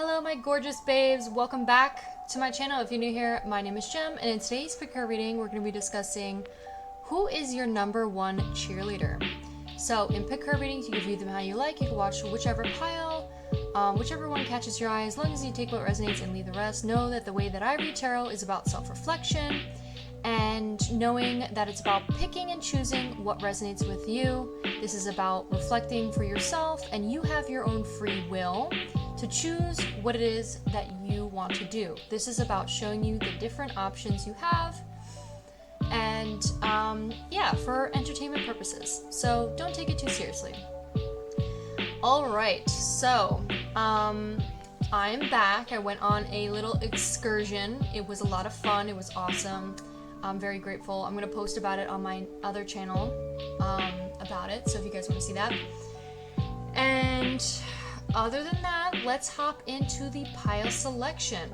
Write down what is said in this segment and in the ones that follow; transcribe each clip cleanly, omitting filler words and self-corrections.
Hello my gorgeous babes, welcome back to my channel. If you're new here, my name is Jem, and in today's picker reading we're going to be discussing who is your number one cheerleader. So in picker readings you can view them how you like, you can watch whichever pile, whichever one catches your eye, as long as you take what resonates and leave the rest. Know that the way that I read tarot is about self-reflection and knowing that it's about picking and choosing what resonates with you. This is about reflecting for yourself, and you have your own free will to choose what it is that you want to do. This is about showing you the different options you have, and yeah, for entertainment purposes. So don't take it too seriously. Alright, so I'm back. I went on a little excursion. It was a lot of fun. It was awesome. I'm very grateful. I'm going to post about it on my other channel about it, so if you guys want to see that. And other than that, let's hop into the pile selection.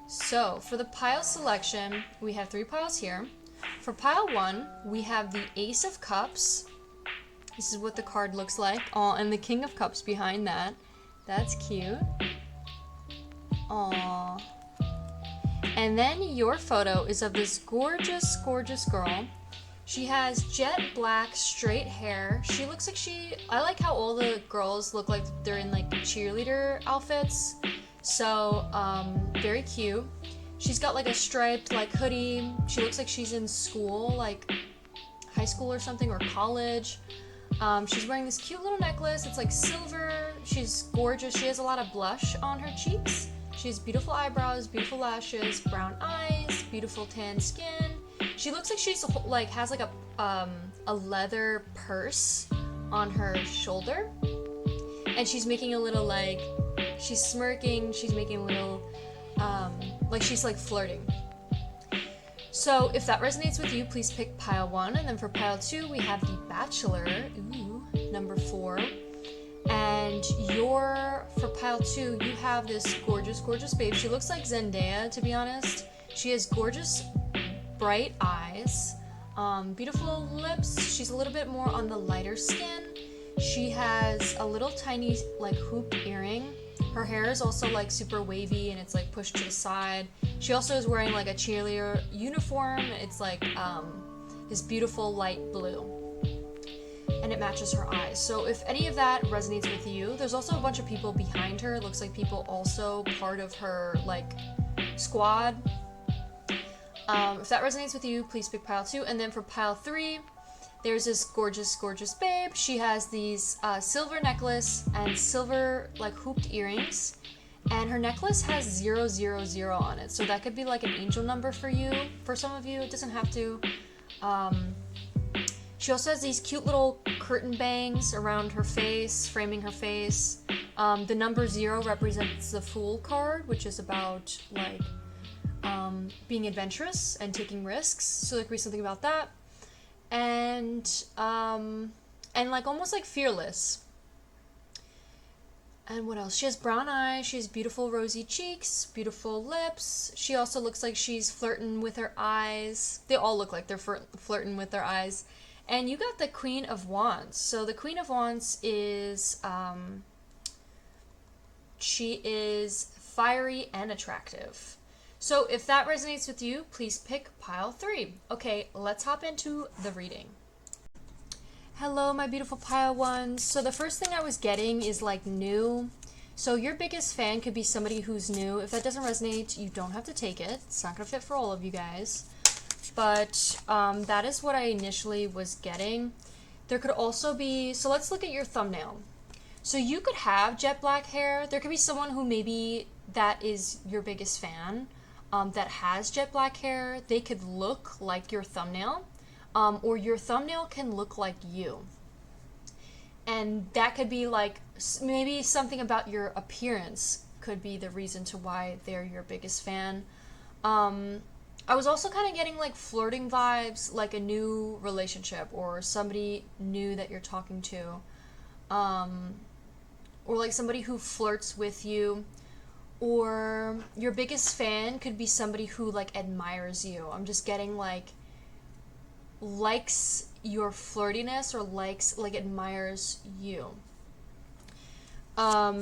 So for the pile selection, we have 3 piles here. For pile 1, we have the Ace of Cups. This is what the card looks like. Oh, and the King of Cups behind that. That's cute. Aww. And then your photo is of this gorgeous, gorgeous girl. She has jet black straight hair. She looks like I like how all the girls look like they're in like cheerleader outfits. So, very cute. She's got like a striped like hoodie. She looks like she's in school, like high school or something, or college. She's wearing this cute little necklace. It's like silver. She's gorgeous. She has a lot of blush on her cheeks. She has beautiful eyebrows, beautiful lashes, brown eyes, beautiful tan skin. She looks like she's like has like a leather purse on her shoulder, and she's making a little like, she's smirking, she's making a little like she's like flirting. So if that resonates with you, please pick pile 1, and then for pile 2 we have the Bachelor, number 4. And for pile 2, you have this gorgeous, gorgeous babe. She looks like Zendaya, to be honest. She has gorgeous bright eyes, beautiful lips. She's a little bit more on the lighter skin. She has a little tiny like hooped earring. Her hair is also like super wavy and it's like pushed to the side. She also is wearing like a cheerleader uniform. It's like this beautiful light blue, and it matches her eyes. So if any of that resonates with you, there's also a bunch of people behind her. It looks like people also part of her like squad. If that resonates with you, please pick pile 2. And then for pile 3, there's this gorgeous, gorgeous babe. She has these silver necklace and silver like hooped earrings, and her necklace has 000 on it. So that could be like an angel number for you. For some of you, it doesn't have to. She also has these cute little curtain bangs around her face, framing her face. The number 0 represents the Fool card, which is about like being adventurous and taking risks. So there could be something about that. And like almost like fearless. And what else? She has brown eyes. She has beautiful rosy cheeks, beautiful lips. She also looks like she's flirting with her eyes. They all look like they're flirting with their eyes. And you got the Queen of Wands. So the Queen of Wands is, she is fiery and attractive. So if that resonates with you, please pick pile 3. Okay, let's hop into the reading. Hello, my beautiful pile 1s. So the first thing I was getting is like new. So your biggest fan could be somebody who's new. If that doesn't resonate, you don't have to take it. It's not going to fit for all of you guys. But that is what I initially was getting. There could also be, so let's look at your thumbnail. So you could have jet black hair. There could be someone who maybe that is your biggest fan that has jet black hair. They could look like your thumbnail, or your thumbnail can look like you. And that could be like, maybe something about your appearance could be the reason to why they're your biggest fan. I was also kind of getting like flirting vibes, like a new relationship or somebody new that you're talking to, or like somebody who flirts with you, or your biggest fan could be somebody who like admires you. I'm just getting like likes your flirtiness or likes, like, admires you. um,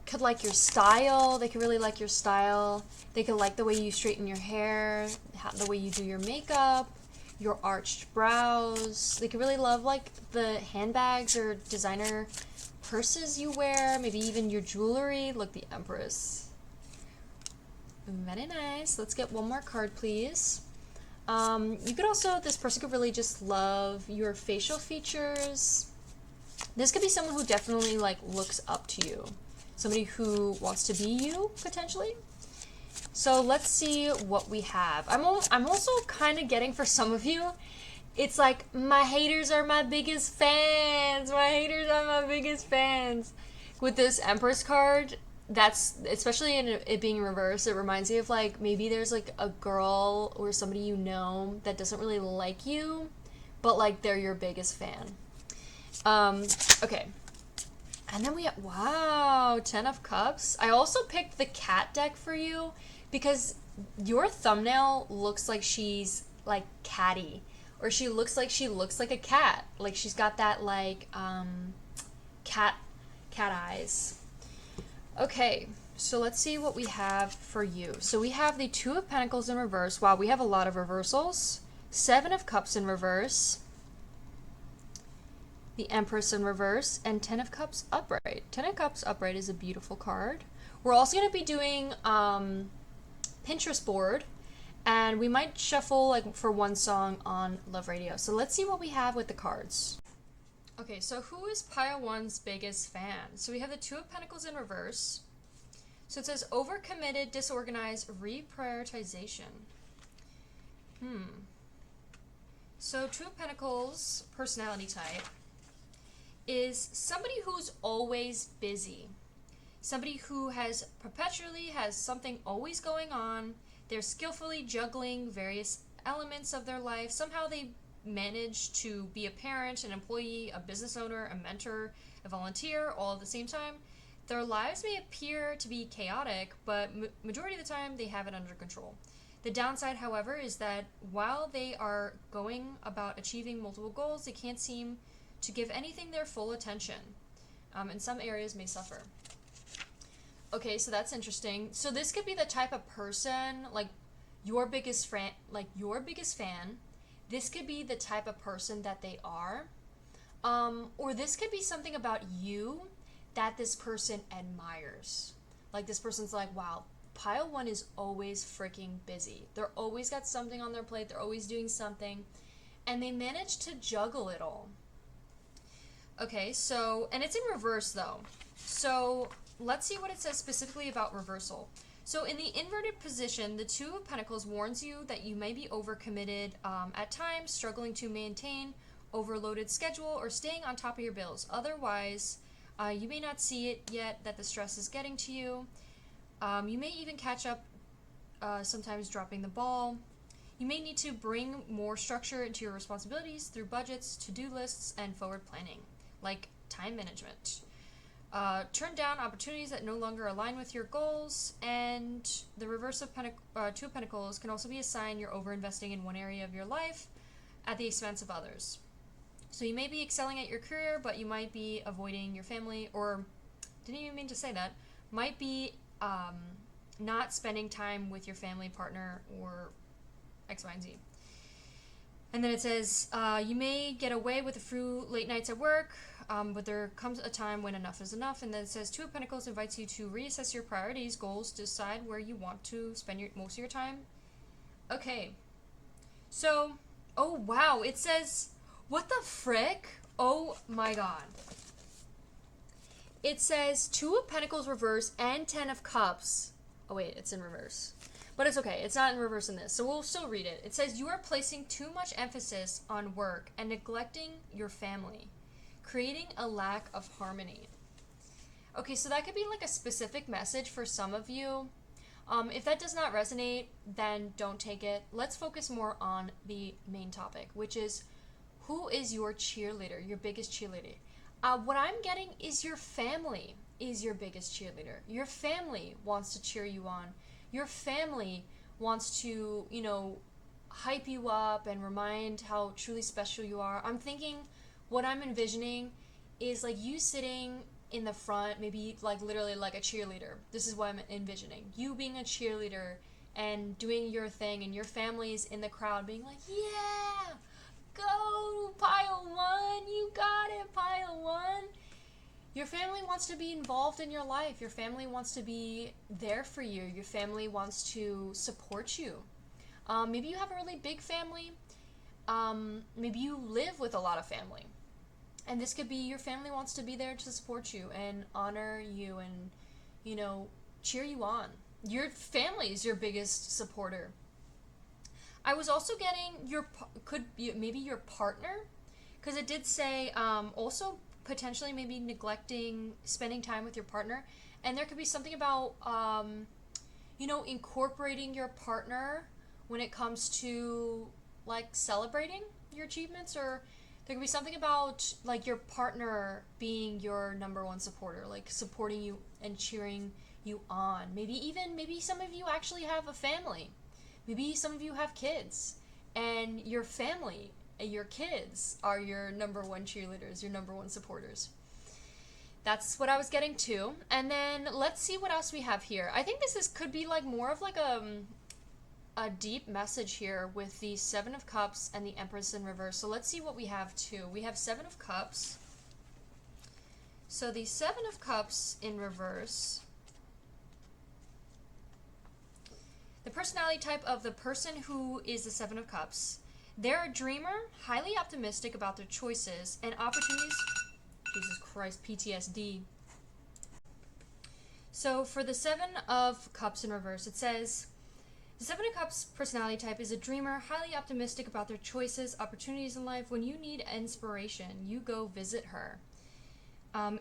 could like your style. They could really like your style. They could like the way you straighten your hair, the way you do your makeup, your arched brows. They could really love like the handbags or designer purses you wear, maybe even your jewelry. Look, the Empress. Very nice. Let's get one more card, please. You could also, this person could really just love your facial features. This could be someone who definitely like looks up to you. Somebody who wants to be you, potentially. So let's see what we have. I'm also kind of getting, for some of you, it's like, my haters are my biggest fans. My haters are my biggest fans. With this Empress card, that's, especially in it being in reverse, it reminds me of like, maybe there's like a girl or somebody you know that doesn't really like you, but like they're your biggest fan. Okay. And then we have, wow, 10 of Cups. I also picked the cat deck for you because your thumbnail looks like she's like catty, or she looks like a cat. Like she's got that like cat eyes. Okay, so let's see what we have for you. So we have the 2 of Pentacles in reverse. Wow, we have a lot of reversals. 7 of Cups in reverse. The Empress in reverse, and 10 of Cups upright. 10 of Cups upright is a beautiful card. We're also going to be doing Pinterest board, and we might shuffle like for one song on Love Radio. So let's see what we have with the cards. Okay, so who is Pile 1's biggest fan? So we have the 2 of Pentacles in reverse. So it says overcommitted, disorganized, reprioritization. So 2 of Pentacles personality type is somebody who's always busy. Somebody who has perpetually has something always going on. They're skillfully juggling various elements of their life. Somehow they manage to be a parent, an employee, a business owner, a mentor, a volunteer, all at the same time. Their lives may appear to be chaotic, but majority of the time they have it under control. The downside, however, is that while they are going about achieving multiple goals, they can't seem to give anything their full attention, and some areas may suffer. Okay, so that's interesting. So this could be the type of person, like your biggest fan, This could be the type of person that they are, or this could be something about you that this person admires. Like this person's like, wow, Pile 1 is always freaking busy. They're always got something on their plate. They're always doing something, and they manage to juggle it all. Okay, so, and it's in reverse though. So let's see what it says specifically about reversal. So in the inverted position, the 2 of Pentacles warns you that you may be overcommitted at times, struggling to maintain overloaded schedule or staying on top of your bills. Otherwise, you may not see it yet that the stress is getting to you. You may even catch up, sometimes dropping the ball. You may need to bring more structure into your responsibilities through budgets, to-do lists, and forward planning, like time management. Turn down opportunities that no longer align with your goals, and the reverse of 2 of Pentacles can also be a sign you're over-investing in one area of your life at the expense of others. So you may be excelling at your career, but you might be avoiding your family, or didn't even mean to say that, might be not spending time with your family, partner, or X, Y, and Z. And then it says, you may get away with a few late nights at work, but there comes a time when enough is enough. And then it says 2 of Pentacles invites you to reassess your priorities, goals, decide where you want to spend most of your time. Okay. So, oh wow, it says, what the frick? Oh my god. It says 2 of Pentacles reverse and 10 of Cups. Oh wait, it's in reverse. But it's okay, it's not in reverse in this, so we'll still read it. It says, you are placing too much emphasis on work and neglecting your family, creating a lack of harmony. Okay, so that could be like a specific message for some of you. If that does not resonate, then don't take it. Let's focus more on the main topic, which is, who is your cheerleader, your biggest cheerleader? What I'm getting is your family is your biggest cheerleader. Your family wants to cheer you on. Your family wants to, you know, hype you up and remind how truly special you are. I'm thinking, what I'm envisioning is like you sitting in the front, maybe like literally like a cheerleader. This is what I'm envisioning. You being a cheerleader and doing your thing, and your family's in the crowd being like, yeah, go pile one, you got it, pile one. Your family wants to be involved in your life. Your family wants to be there for you. Your family wants to support you. Maybe you have a really big family. Maybe you live with a lot of family. And this could be your family wants to be there to support you and honor you and, you know, cheer you on. Your family is your biggest supporter. I was also getting maybe your partner, because it did say also potentially maybe neglecting spending time with your partner. And there could be something about, you know, incorporating your partner when it comes to like celebrating your achievements, or there could be something about like your partner being your number one supporter, like supporting you and cheering you on. Maybe some of you actually have a family. Maybe some of you have kids, and your family and your kids are your number one cheerleaders, your number one supporters. That's what I was getting to. And then let's see what else we have here. I think this could be like more of like a deep message here with the Seven of Cups and the Empress in reverse. So let's see what we have too. We have Seven of Cups. So the Seven of Cups in reverse. The personality type of the person who is the Seven of Cups. They're a dreamer, highly optimistic about their choices and opportunities. Jesus Christ, PTSD. So for the Seven of Cups in reverse, it says, the Seven of Cups personality type is a dreamer, highly optimistic about their choices, opportunities in life. When you need inspiration, you go visit her.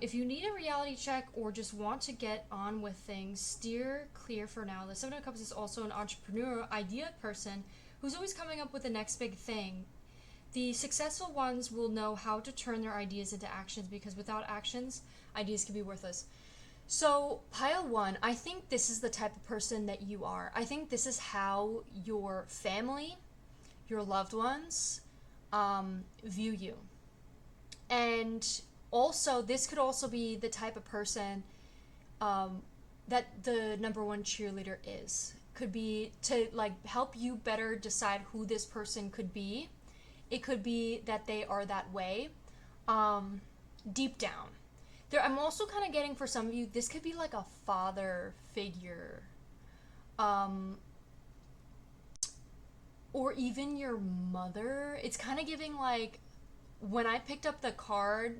If you need a reality check or just want to get on with things, steer clear for now. The Seven of Cups is also an entrepreneur, idea person who's always coming up with the next big thing. The successful ones will know how to turn their ideas into actions, because without actions, ideas can be worthless. So, pile one, I think this is the type of person that you are. I think this is how your family, your loved ones, view you. And also, this could also be the type of person that the number one cheerleader is. Could be to like help you better decide who this person could be. It could be that they are that way deep down. I'm also kind of getting, for some of you, this could be like a father figure. Or even your mother. It's kind of giving like, when I picked up the card,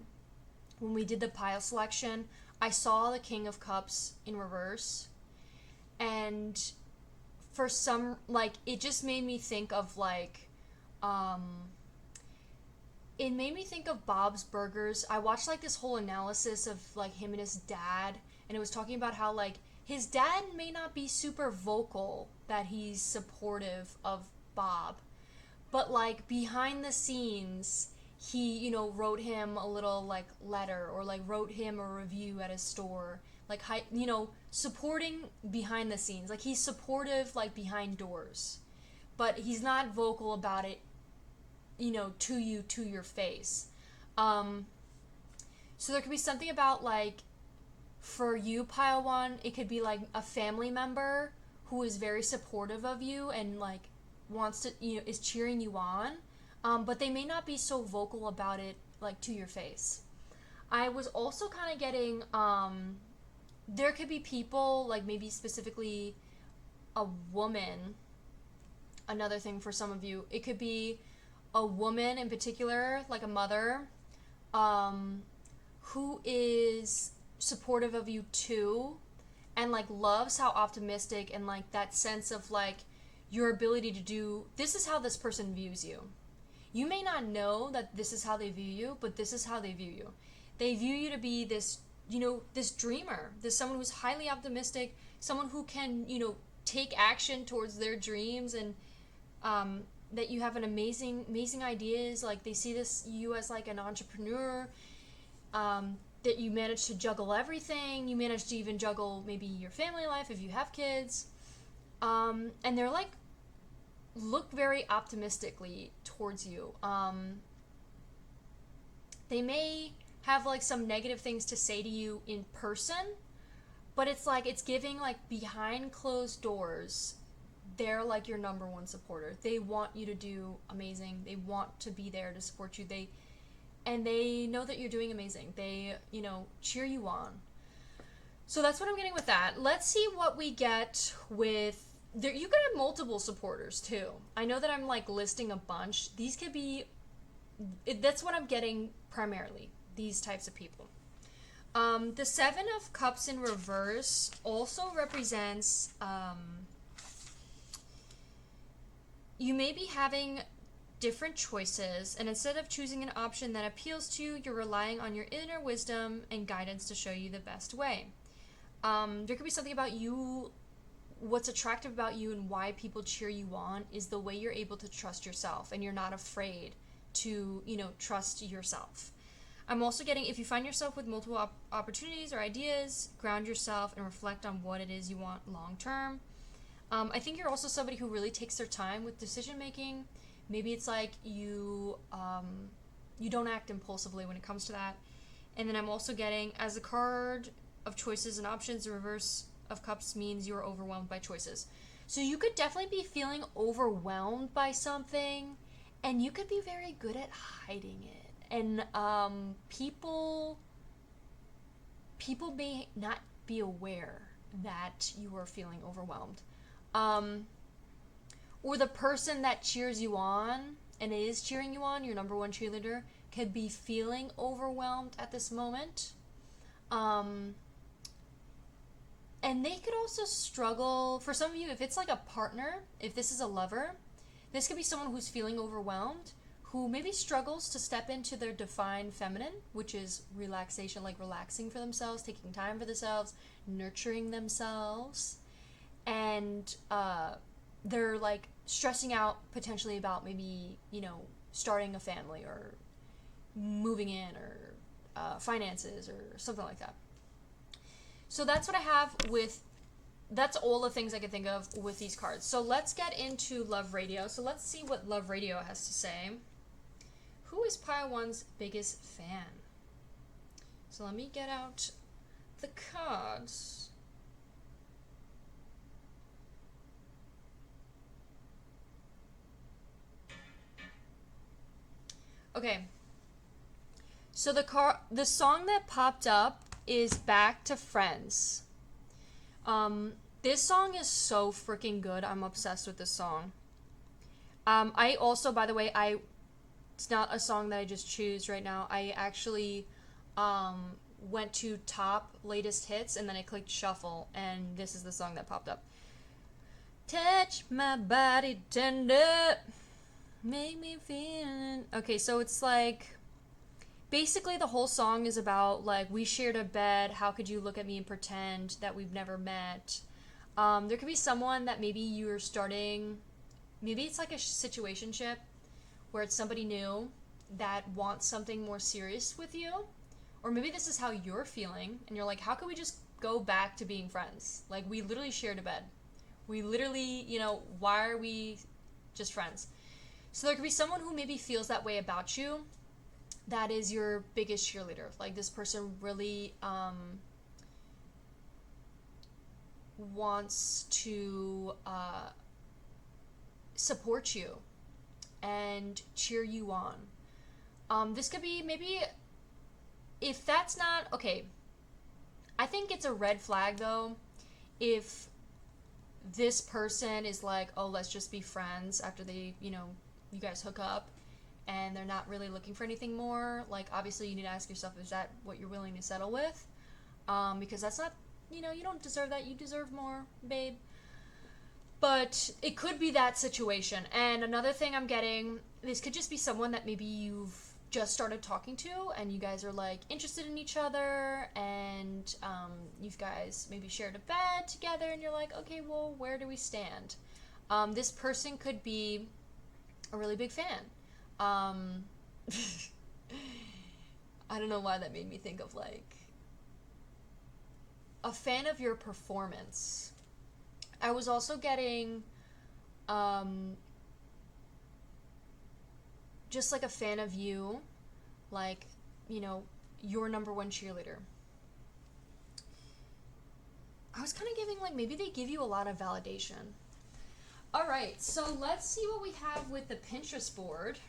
when we did the pile selection, I saw the King of Cups in reverse. And for some, like, it just made me think of like, it made me think of Bob's Burgers. I watched like this whole analysis of like him and his dad, and it was talking about how like his dad may not be super vocal that he's supportive of Bob, but like behind the scenes he, you know, wrote him a little like letter, or like wrote him a review at his store, like, you know, supporting behind the scenes. Like he's supportive like behind doors, but he's not vocal about it, you know, to your face. So there could be something about like, for you, pile one, it could be like a family member who is very supportive of you and like wants to, you know, is cheering you on, but they may not be so vocal about it like to your face. I was also kind of getting, there could be people, like maybe specifically a woman, another thing for some of you, it could be a woman in particular, like a mother, who is supportive of you too, and like loves how optimistic and like that sense of like your ability to do, this is how this person views you. You may not know that this is how they view you, but this is how they view you. They view you to be this, you know, this dreamer, this someone who's highly optimistic, someone who can, you know, take action towards their dreams, and that you have an amazing ideas. Like they see you as like an entrepreneur, that you manage to juggle everything. You manage to even juggle maybe your family life if you have kids. And they're like, look very optimistically towards you. They may have like some negative things to say to you in person, but it's like it's giving like behind closed doors. They're like your number one supporter. They want you to do amazing. They want to be there to support you. They know that you're doing amazing. They, cheer you on. So that's what I'm getting with that. Let's see what we get with there. You could have multiple supporters too. I know that I'm like listing a bunch. These could be that's what I'm getting primarily. These types of people. The Seven of Cups in reverse also represents you may be having different choices, and instead of choosing an option that appeals to you, you're relying on your inner wisdom and guidance to show you the best way. There could be something about you, what's attractive about you and why people cheer you on is the way you're able to trust yourself, and you're not afraid to, trust yourself. I'm also getting, if you find yourself with multiple opportunities or ideas, ground yourself and reflect on what it is you want long term. I think you're also somebody who really takes their time with decision making. Maybe it's like you don't act impulsively when it comes to that. And then I'm also getting, as a card of choices and options, the reverse of cups means you are overwhelmed by choices. So you could definitely be feeling overwhelmed by something, and you could be very good at hiding it. And people may not be aware that you are feeling overwhelmed. Or the person that cheers you on and is cheering you on, your number one cheerleader, could be feeling overwhelmed at this moment. And they could also struggle, for some of you, if it's like a partner, if this is a lover, this could be someone who's feeling overwhelmed, who maybe struggles to step into their defined feminine, which is relaxation, like relaxing for themselves, taking time for themselves, nurturing themselves. And they're like stressing out potentially about maybe, starting a family or moving in or finances or something like that. So that's what I have that's all the things I can think of with these cards. So let's get into Love Radio. So let's see what Love Radio has to say. Who is Pile 1's biggest fan? So let me get out the cards. Okay. So the song that popped up is Back to Friends. This song is so freaking good. I'm obsessed with this song. I also, by the way, it's not a song that I just choose right now. I actually went to top latest hits and then I clicked shuffle, and this is the song that popped up. Touch my body tender, make me feel. Okay, so it's like basically the whole song is about like, we shared a bed, how could you look at me and pretend that we've never met. There could be someone that maybe you're starting, maybe it's like a situationship where it's somebody new that wants something more serious with you, or maybe this is how you're feeling and you're like, how can we just go back to being friends? Like, we literally shared a bed, we literally, why are we just friends? So there could be someone who maybe feels that way about you, that is your biggest cheerleader. Like, this person really wants to support you and cheer you on. This could be, maybe, if that's not, okay, I think it's a red flag though, if this person is like, oh, let's just be friends after they, you guys hook up, and they're not really looking for anything more. Like, obviously you need to ask yourself, is that what you're willing to settle with? Because that's not, you don't deserve that. You deserve more, babe. But it could be that situation. And another thing I'm getting, this could just be someone that maybe you've just started talking to, and you guys are like interested in each other, and you guys maybe shared a bed together, and you're like, okay, well, where do we stand? This person could be a really big fan. I don't know why that made me think of like a fan of your performance. I was also getting just like a fan of you, like, your number one cheerleader. I was kind of giving, like, maybe they give you a lot of validation. All right, so let's see what we have with the Pinterest board.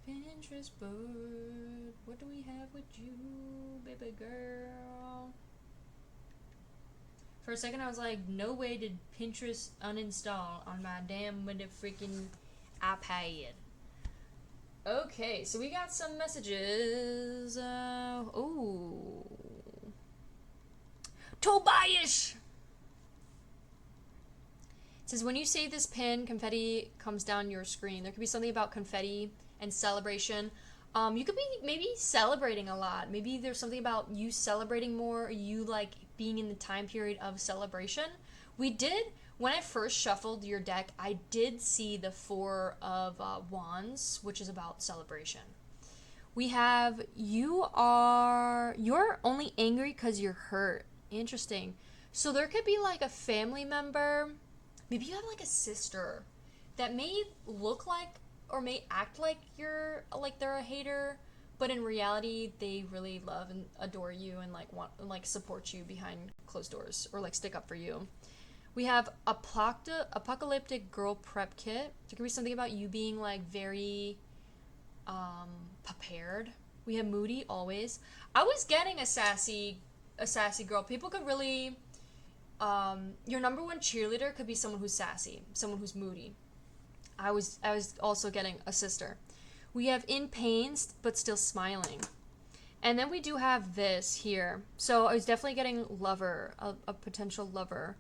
Pinterest board, what do we have with you, baby girl? For a second, I was like, no way did Pinterest uninstall on my damn freaking iPad. Okay, so we got some messages. Oh. Tobias! It says, when you save this pin, confetti comes down your screen. There could be something about confetti and celebration. You could be maybe celebrating a lot. Maybe there's something about you celebrating more, or you like being in the time period of celebration. We did, when I first shuffled your deck, I did see the Four of Wands, which is about celebration. We have, you're only angry because you're hurt. Interesting. So there could be like a family member, maybe you have like a sister that may look like or may act like they're a hater, but in reality they really love and adore you and like want and like support you behind closed doors or like stick up for you. We have 𝑒𝑓𝑒𝑟𝑒𝑐𝑡𝑖C girl prep kit. There could be something about you being like very prepared. We have moody always. I was getting a sassy girl. People could really your number one cheerleader could be someone who's sassy, someone who's moody. I was also getting a sister. We have in pain but still smiling. And then we do have this here. So I was definitely getting lover, a potential lover.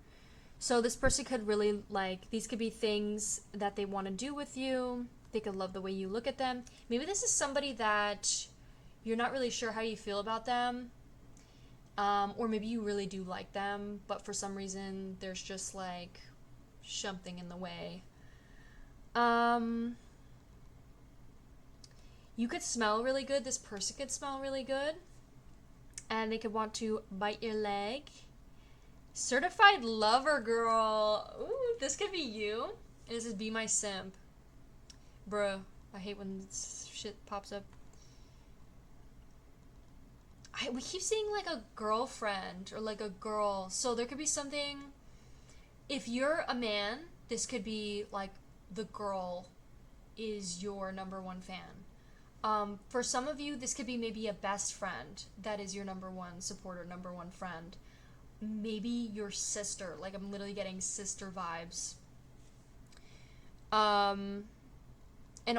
So this person could really like, these could be things that they want to do with you. They could love the way you look at them. Maybe this is somebody that you're not really sure how you feel about them. Or maybe you really do like them, but for some reason there's just like something in the way. You could smell really good. This person could smell really good. And they could want to bite your leg. Certified lover girl. Ooh, this could be you. And this is Be My Simp. Bruh, I hate when shit pops up. We keep seeing like a girlfriend or like a girl. So there could be something. If you're a man, this could be like the girl is your number one fan. For some of you, this could be maybe a best friend that is your number one supporter, number one friend. Maybe your sister. Like I'm literally getting sister vibes. And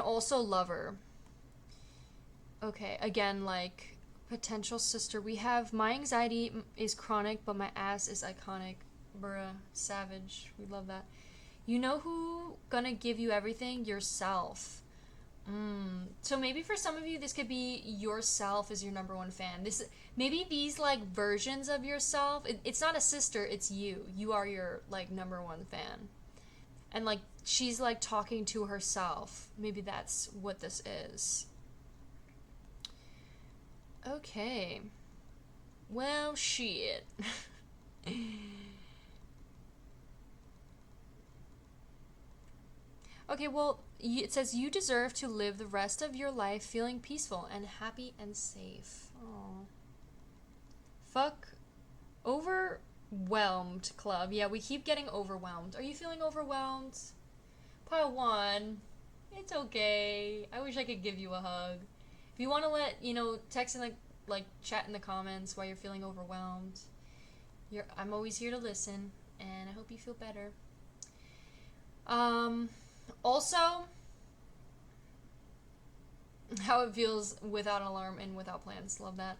also lover. Okay, again, like potential sister. We have my anxiety is chronic, but my ass is iconic. Bruh, savage. We love that. You know who gonna give you everything? Yourself. So maybe for some of you, this could be yourself as your number one fan. Maybe these like versions of yourself. It's not a sister. It's you. You are your like number one fan, and like she's like talking to herself. Maybe that's what this is. Okay. Well, shit. Okay, well, it says you deserve to live the rest of your life feeling peaceful and happy and safe. Oh. Fuck. Overwhelmed club. Yeah, we keep getting overwhelmed. Are you feeling overwhelmed? Pile 1. It's okay. I wish I could give you a hug. If you want to let, text and like chat in the comments while you're feeling overwhelmed. I'm always here to listen, and I hope you feel better. Also, how it feels without an alarm and without plans. Love that.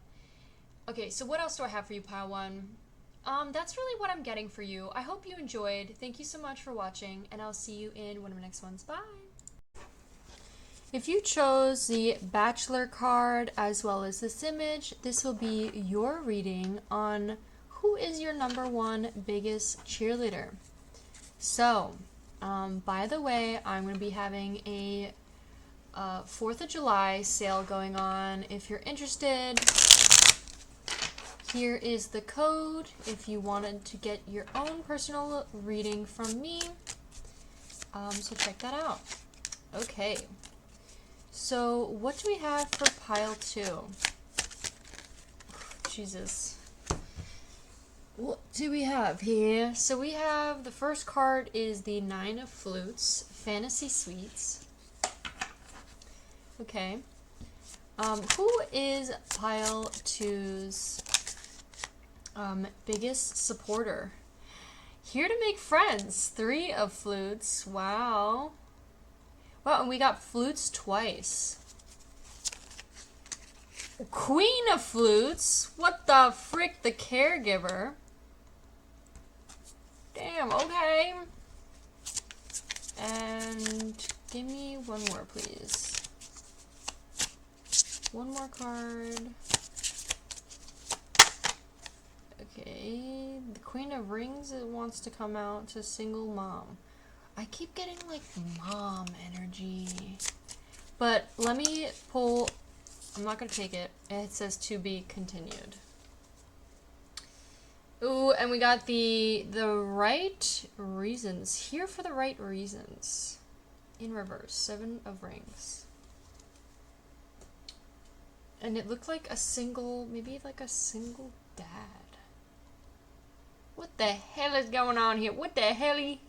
Okay, so what else do I have for you, Pile 1? That's really what I'm getting for you. I hope you enjoyed. Thank you so much for watching, and I'll see you in one of my next ones. Bye! If you chose the Bachelor card as well as this image, this will be your reading on who is your number one biggest cheerleader. So, by the way, I'm going to be having a 4th of July sale going on. If you're interested, here is the code if you wanted to get your own personal reading from me. So check that out. Okay. So what do we have for pile 2? Jesus. What do we have here? So we have, the first card is the 9 of Flutes, Fantasy Suites. Okay. Who is pile 2's biggest supporter? Here to make friends, 3 of Flutes. Wow. Wow, and we got Flutes twice. Queen of Flutes. What the frick, the caregiver. Damn, okay. And give me one more, please. One more card. Okay, the Queen of Rings, it wants to come out to single mom. I keep getting like mom energy. But let me pull, I'm not gonna take it. It says to be continued. Ooh, and we got the right reasons. Here for the right reasons. In reverse, 7 of Rings. And it looked like a single, maybe like a single dad. What the hell is going on here? What the helly?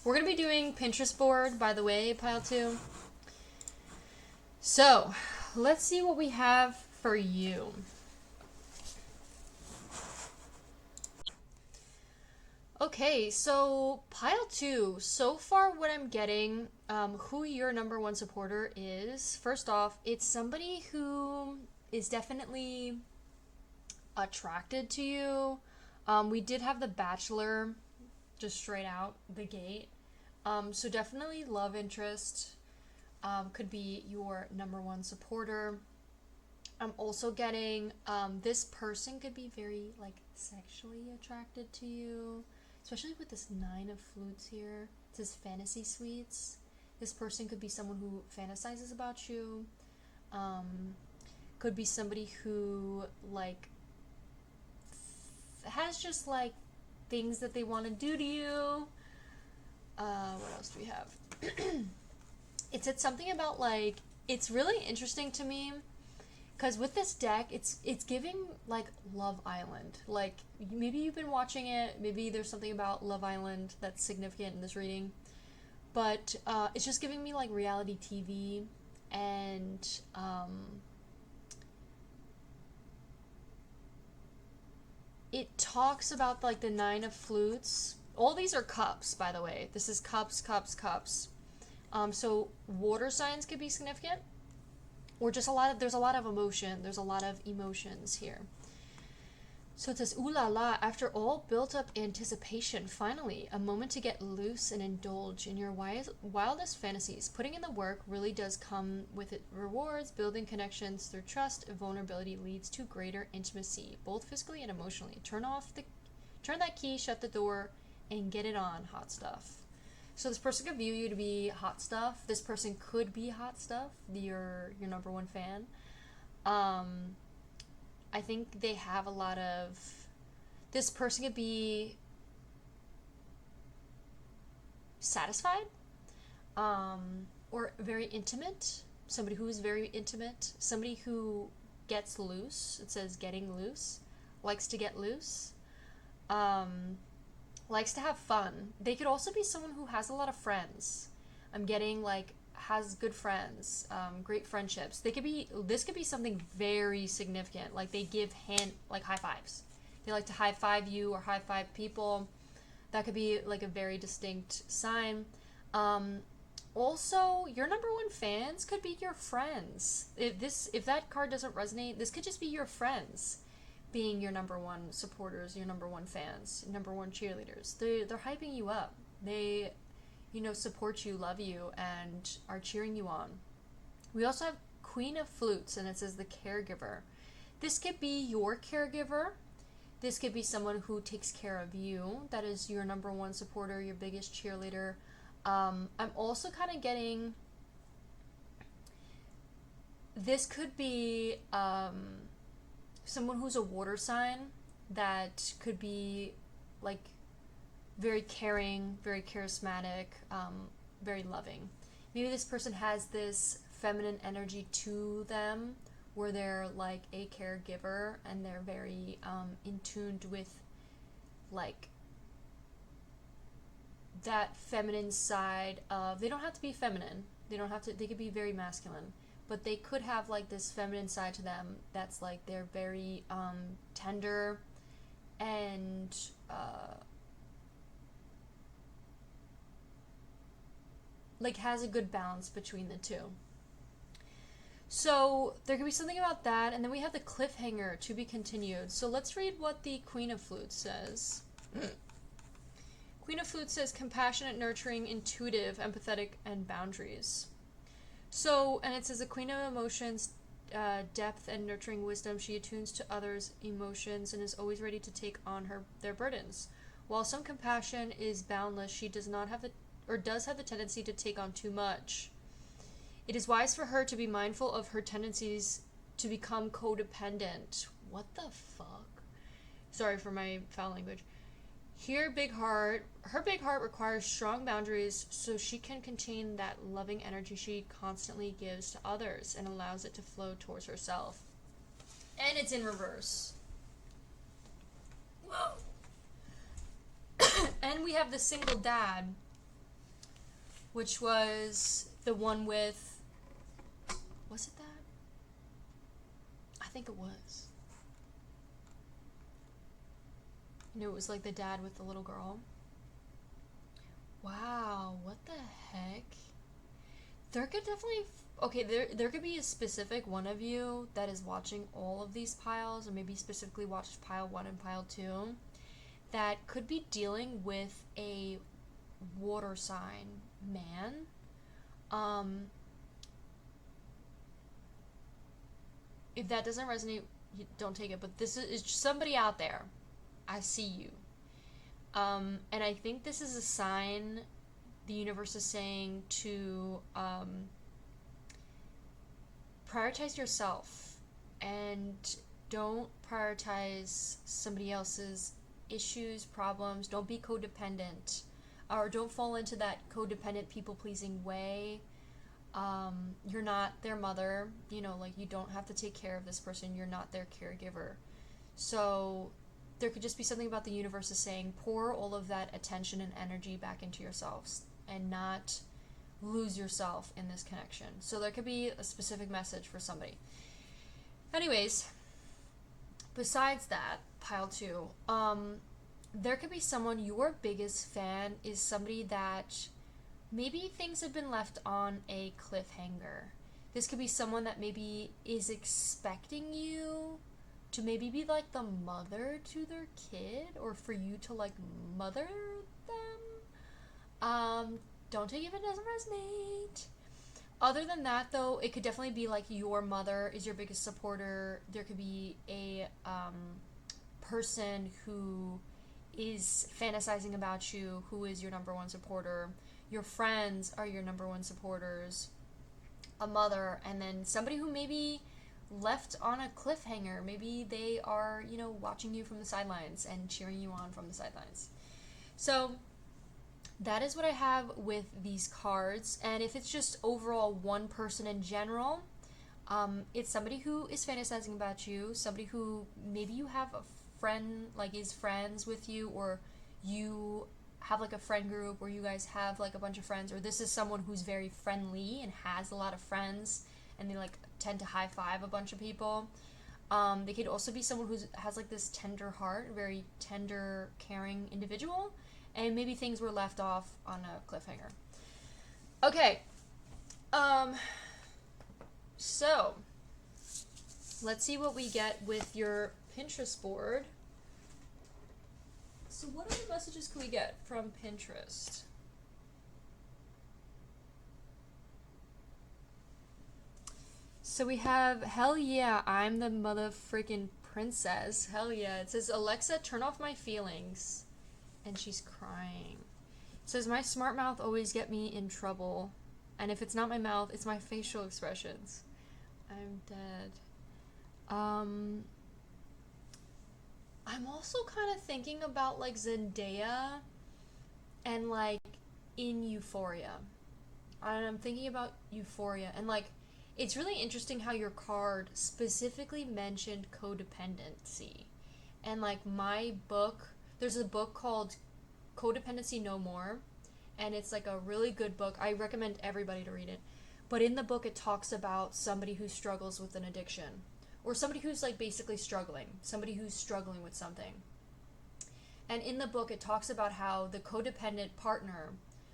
We're going to be doing Pinterest board, by the way, pile 2. So, let's see what we have for you. Okay, so pile 2, so far what I'm getting, who your number 1 supporter is, first off, it's somebody who is definitely attracted to you. We did have the Bachelor just straight out the gate, so definitely love interest, could be your number 1 supporter. I'm also getting, this person could be very, like, sexually attracted to you. Especially with this 9 of Flutes here. It says Fantasy Suites. This person could be someone who fantasizes about you. Could be somebody who, like, has just, like, things that they want to do to you. What else do we have? It said something about, like, it's really interesting to me. Because with this deck, it's giving, like, Love Island. Like, maybe you've been watching it. Maybe there's something about Love Island that's significant in this reading. But it's just giving me, like, reality TV. And it talks about, like, the 9 of Flutes. All these are cups, by the way. This is cups, cups, cups. So water signs could be significant. Or just there's a lot of emotion. There's a lot of emotions here. So it says, ooh la la, after all built up anticipation, finally, a moment to get loose and indulge in your wildest fantasies. Putting in the work really does come with it rewards. Building connections through trust and vulnerability leads to greater intimacy, both physically and emotionally. Turn that key, shut the door, and get it on, hot stuff. So this person could view you to be hot stuff. This person could be hot stuff, your number 1 fan. I think they have a lot of... This person could be satisfied, or very intimate. Somebody who is very intimate. Somebody who gets loose. It says getting loose. Likes to get loose. Likes to have fun. They could also be someone who has a lot of friends. I'm getting, like, has good friends, great friendships. This could be something very significant. Like, they give high fives. They like to high five you or high five people. That could be, like, a very distinct sign. Also, your number 1 fans could be your friends. If that card doesn't resonate, this could just be your friends being your number 1 supporters, your number 1 fans, number 1 cheerleaders. They're hyping you up. They, support you, love you, and are cheering you on. We also have Queen of Flutes, and it says the caregiver. This could be your caregiver. This could be someone who takes care of you. That is your number 1 supporter, your biggest cheerleader. I'm also kind of getting... This could be... someone who's a water sign that could be, like, very caring, very charismatic, very loving. maybe this person has this feminine energy to them where they're like a caregiver and they're very in tuned with like that feminine side of, they don't have to be feminine, they could be very masculine, but they could have like this feminine side to them that's like they're very tender and like has a good balance between the two. So there could be something about that, and then we have the cliffhanger to be continued. So let's read what the Queen of Flutes says. Queen of Flutes says compassionate, nurturing, intuitive, empathetic, and boundaries. So, and it says the Queen of Emotions, depth and nurturing wisdom. She attunes to others' emotions and is always ready to take on their burdens. While some compassion is boundless, she does have the tendency to take on too much. It is wise for her to be mindful of her tendencies to become codependent. What the fuck? Sorry for my foul language. Her big heart requires strong boundaries so she can contain that loving energy she constantly gives to others and allows it to flow towards herself. And it's in reverse. And we have the single dad, which was the one with, was it that? I think it was. I knew it was like the dad with the little girl. Wow, what the heck? There could definitely, okay, there could be a specific one of you that is watching all of these piles, or maybe specifically watched pile 1 and pile 2, that could be dealing with a water sign man. If that doesn't resonate, don't take it, but this is somebody out there. I see you. And I think this is a sign the universe is saying to prioritize yourself and don't prioritize somebody else's issues, problems. Don't be codependent, or don't fall into that codependent people-pleasing way. You're not their mother, you know, like you don't have to take care of this person. You're not their caregiver. So there could just be something about the universe is saying pour all of that attention and energy back into yourselves and not lose yourself in this connection. So there could be a specific message for somebody. Anyways, besides that, pile 2, there could be someone, your biggest fan is somebody that maybe things have been left on a cliffhanger. This could be someone that maybe is expecting you to maybe be like the mother to their kid, or for you to like mother them. Don't take it if it doesn't resonate. Other than that though, it could definitely be like your mother is your biggest supporter. There could be a person who is fantasizing about you, who is your number one supporter. Your friends are your number one supporters. A mother, and then somebody who maybe left on a cliffhanger. Maybe they are, you know, watching you from the sidelines and cheering you on from the sidelines. So that is what I have with these cards. And if it's just overall one person in general, it's somebody who is fantasizing about you, somebody who maybe you have a friend, like is friends with you, or you have like a friend group where you guys have like a bunch of friends, or this is someone who's very friendly and has a lot of friends and they like tend to high five a bunch of people. They could also be someone who has like this tender heart, very tender, caring individual, and maybe things were left off on a cliffhanger. Okay, so let's see what we get with your Pinterest board. So what other messages can we get from Pinterest? So we have, hell yeah, I'm the mother freaking princess. Hell yeah. It says, Alexa, turn off my feelings. And she's crying. It says, my smart mouth always get me in trouble. And if it's not my mouth, it's my facial expressions. I'm dead. I'm also kind of thinking about like Zendaya and like in Euphoria. I'm thinking about euphoria, and like, it's really interesting how your card specifically mentioned codependency. And like my book, there's a book called Codependency No More, and it's like a really good book. I recommend everybody to read it. But in the book, it talks about somebody who struggles with an addiction, or somebody who's like basically struggling, somebody who's struggling with something. And in the book, it talks about how the codependent partner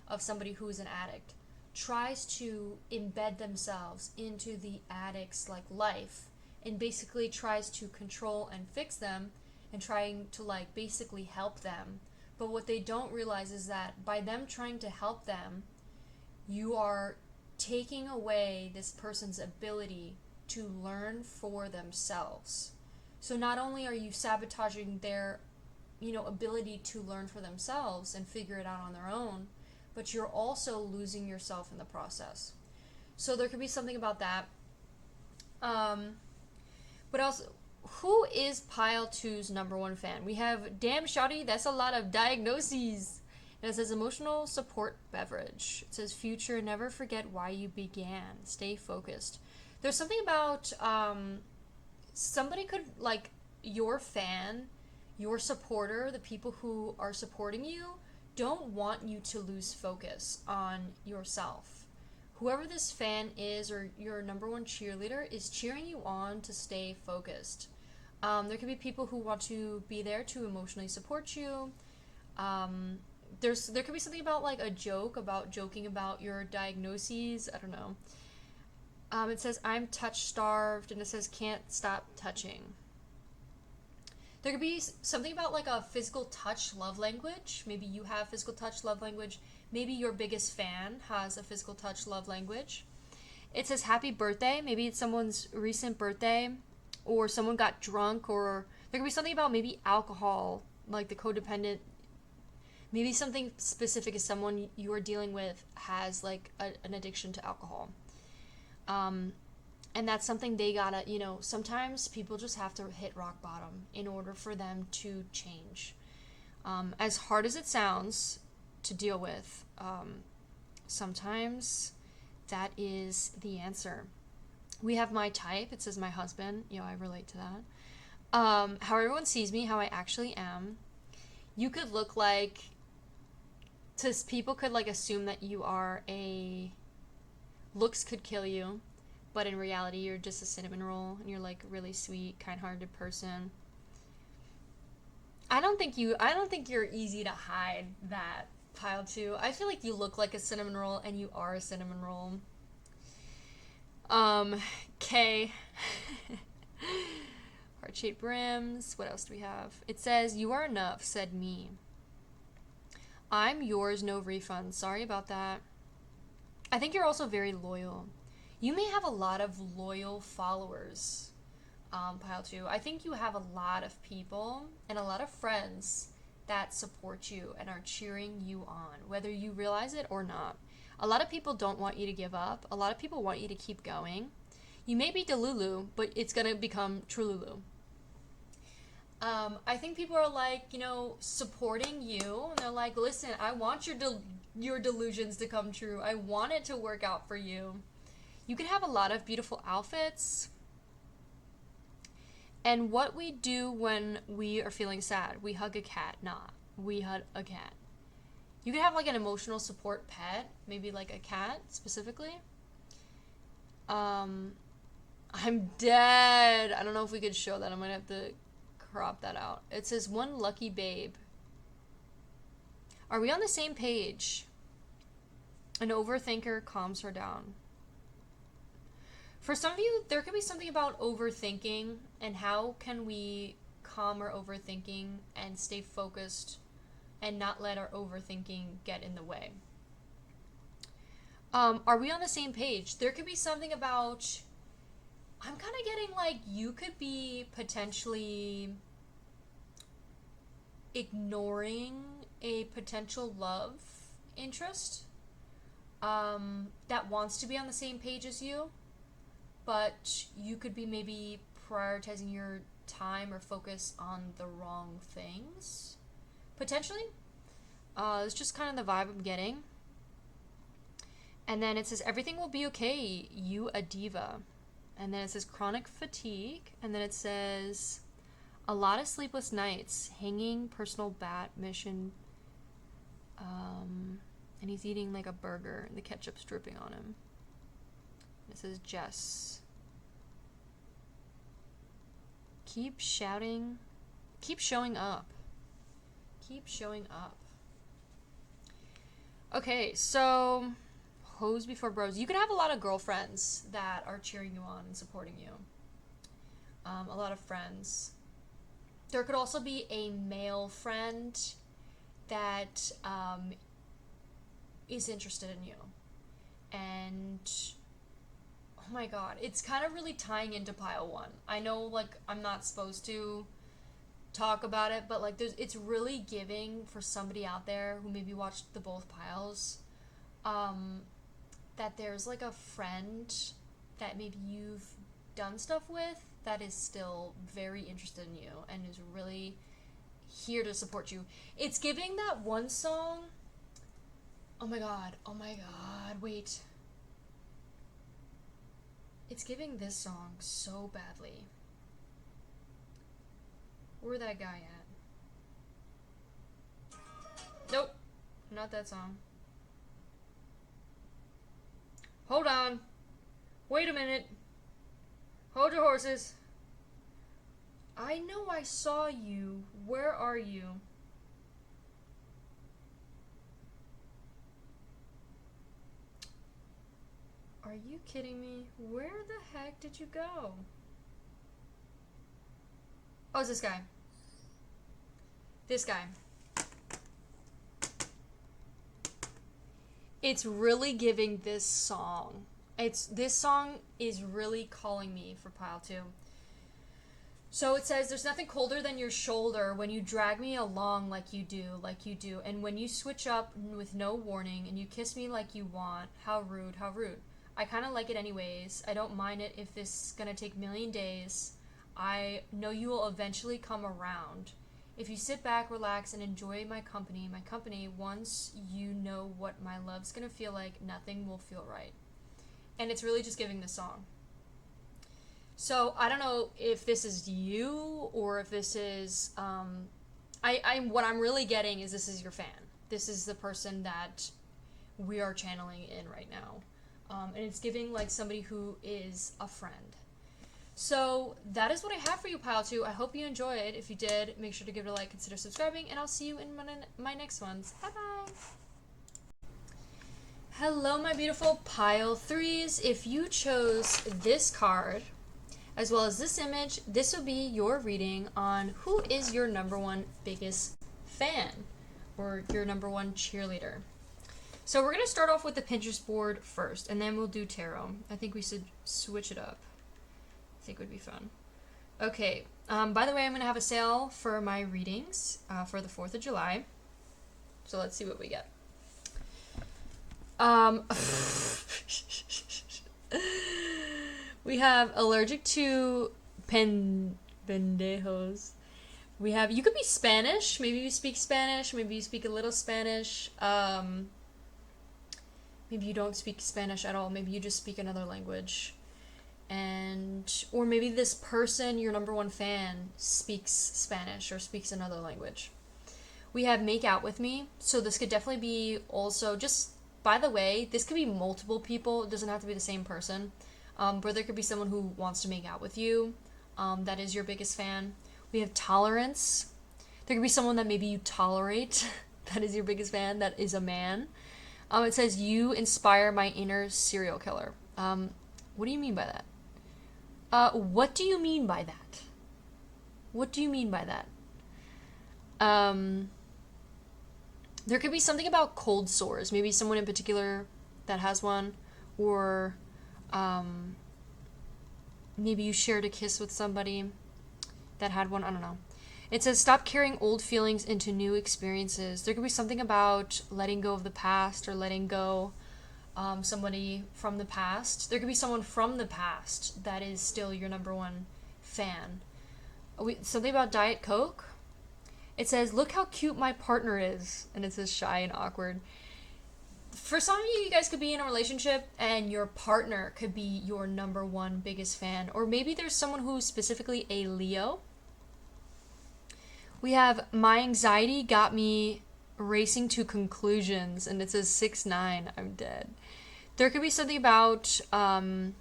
of somebody who is an addict tries to embed themselves into the addict's like life, and basically tries to control and fix them, and trying to like basically help them. But what they don't realize is that by them trying to help them, you are taking away this person's ability to learn for themselves. So not only are you sabotaging their, ability to learn for themselves and figure it out on their own, but you're also losing yourself in the process. So there could be something about that. But also, who is Pile 2's number one fan? We have, damn shawty, that's a lot of diagnoses. And it says emotional support beverage. It says future, never forget why you began. Stay focused. There's something about somebody could, like, your fan, your supporter, the people who are supporting you, don't want you to lose focus on yourself. Whoever this fan is, or your number one cheerleader, is cheering you on to stay focused. There could be people who want to be there to emotionally support you. There could be something about like a joke, about joking about your diagnoses. I don't know. It says I'm touch starved, and it says can't stop touching. There could be something about like a physical touch love language. Maybe you have physical touch love language. Maybe your biggest fan has a physical touch love language. It says happy birthday. Maybe it's someone's recent birthday, or someone got drunk, or there could be something about maybe alcohol, like the codependent. Maybe something specific as someone you are dealing with has like an addiction to alcohol. And that's something they gotta, sometimes people just have to hit rock bottom in order for them to change. As hard as it sounds to deal with, sometimes that is the answer. We have my type. It says my husband. I relate to that. How everyone sees me, how I actually am. You could look like, people could like assume that you are looks could kill you, but in reality you're just a cinnamon roll, and you're like really sweet, kind-hearted person. I don't think you're easy to hide that, Pile 2. I feel like you look like a cinnamon roll, and you are a cinnamon roll. K. Heart-shaped brims. What else do we have? It says, you are enough, said me. I'm yours, no refund. Sorry about that. I think you're also very loyal. You may have a lot of loyal followers, Pile 2. I think you have a lot of people and a lot of friends that support you and are cheering you on, whether you realize it or not. A lot of people don't want you to give up. A lot of people want you to keep going. You may be Delulu, but it's going to become Trululu. I think people are like, supporting you, and they're like, listen, I want your delusions to come true. I want it to work out for you. You can have a lot of beautiful outfits. And what we do when we are feeling sad, we hug a cat. We hug a cat. You can have like an emotional support pet, maybe like a cat specifically. I'm dead. I don't know if we could show that. I might have to crop that out. It says one lucky babe. Are we on the same page? An overthinker calms her down. For some of you, there could be something about overthinking, and how can we calm our overthinking and stay focused and not let our overthinking get in the way. Are we on the same page? There could be something about, I'm kind of getting like you could be potentially ignoring a potential love interest that wants to be on the same page as you, but you could be maybe prioritizing your time or focus on the wrong things, potentially. It's just kind of the vibe I'm getting. And then it says, everything will be okay, you a diva. And then it says chronic fatigue. And then it says a lot of sleepless nights, hanging, personal bat mission. And he's eating like a burger and the ketchup's dripping on him. It says Jess. Keep shouting. Keep showing up. Keep showing up. Okay, so hoes before bros. You can have a lot of girlfriends that are cheering you on and supporting you. A lot of friends. There could also be a male friend that is interested in you. And oh my god, it's kind of really tying into pile 1. I know, like, I'm not supposed to talk about it, but like it's really giving for somebody out there who maybe watched the both piles, that there's like a friend that maybe you've done stuff with that is still very interested in you and is really here to support you. It's giving that one song. Oh my god, wait. It's giving this song so badly. Where that guy at? Nope, not that song. Hold on. Wait a minute. Hold your horses. I know I saw you. Where are you? Are you kidding me? Where the heck did you go? Oh, it's this guy. This guy. It's really giving this song. This song is really calling me for pile 2. So it says, there's nothing colder than your shoulder when you drag me along like you do. And when you switch up with no warning and you kiss me like you want. How rude, how rude. I kind of like it anyways. I don't mind it if this is gonna take a million days. I know you will eventually come around. If you sit back, relax, and enjoy my company, once you know what my love's gonna feel like, nothing will feel right. And it's really just giving the song. So I don't know if this is you or if this is, what I'm really getting is this is your fan. This is the person that we are channeling in right now. And it's giving like somebody who is a friend. So that is what I have for you, pile 2. I hope you enjoyed. If you did, make sure to give it a like, consider subscribing, and I'll see you in my next ones. Bye bye. Hello, my beautiful pile 3s. If you chose this card as well as this image, this will be your reading on who is your #1 biggest fan or your #1 cheerleader. So we're going to start off with the Pinterest board first, and then we'll do tarot. I think we should switch it up. I think would be fun. Okay, by the way, I'm going to have a sale for my readings for the 4th of July. So let's see what we get. We have allergic to pendejos. We have, you could be Spanish. Maybe you speak Spanish. Maybe you speak a little Spanish. Maybe you don't speak Spanish at all. Maybe you just speak another language. Or maybe this person, your #1 fan, speaks Spanish or speaks another language. We have Make Out With Me. So this could definitely be also, just by the way, this could be multiple people. It doesn't have to be the same person. But there could be someone who wants to make out with you. That is your biggest fan. We have Tolerance. There could be someone that maybe you tolerate. That is your biggest fan. That is a man. It says, you inspire my inner serial killer. What do you mean by that? What do you mean by that? What do you mean by that? There could be something about cold sores. Maybe someone in particular that has one. Or maybe you shared a kiss with somebody that had one. I don't know. It says, stop carrying old feelings into new experiences. There could be something about letting go of the past or letting go somebody from the past. There could be someone from the past that is still your #1 fan. Something about Diet Coke. It says, look how cute my partner is. And it says shy and awkward. For some of you, you guys could be in a relationship and your partner could be your number one biggest fan. Or maybe there's someone who's specifically a Leo. We have my anxiety got me racing to conclusions, and it says 6'9", I'm dead. There could be something about someone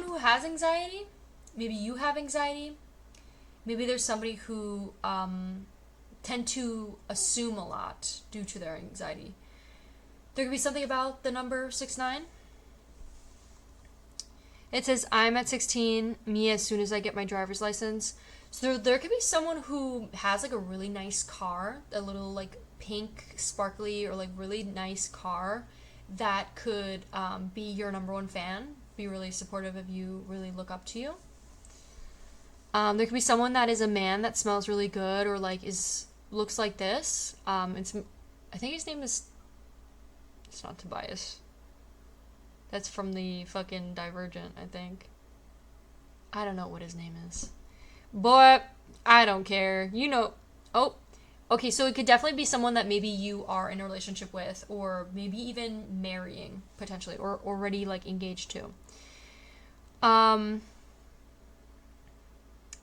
who has anxiety. Maybe you have anxiety. Maybe there's somebody who tend to assume a lot due to their anxiety. There could be something about the number 6'9". It says, I'm at 16, me as soon as I get my driver's license. So there could be someone who has like a really nice car, a little like pink, sparkly, or like really nice car that could be your number one fan, be really supportive of you, really look up to you. There could be someone that is a man that smells really good or like looks like this. I think his name is, it's not Tobias. That's from the fucking Divergent, I think. I don't know what his name is. But I don't care. You know. Oh, okay, so it could definitely be someone that maybe you are in a relationship with, or maybe even marrying, potentially, or already, like, engaged to.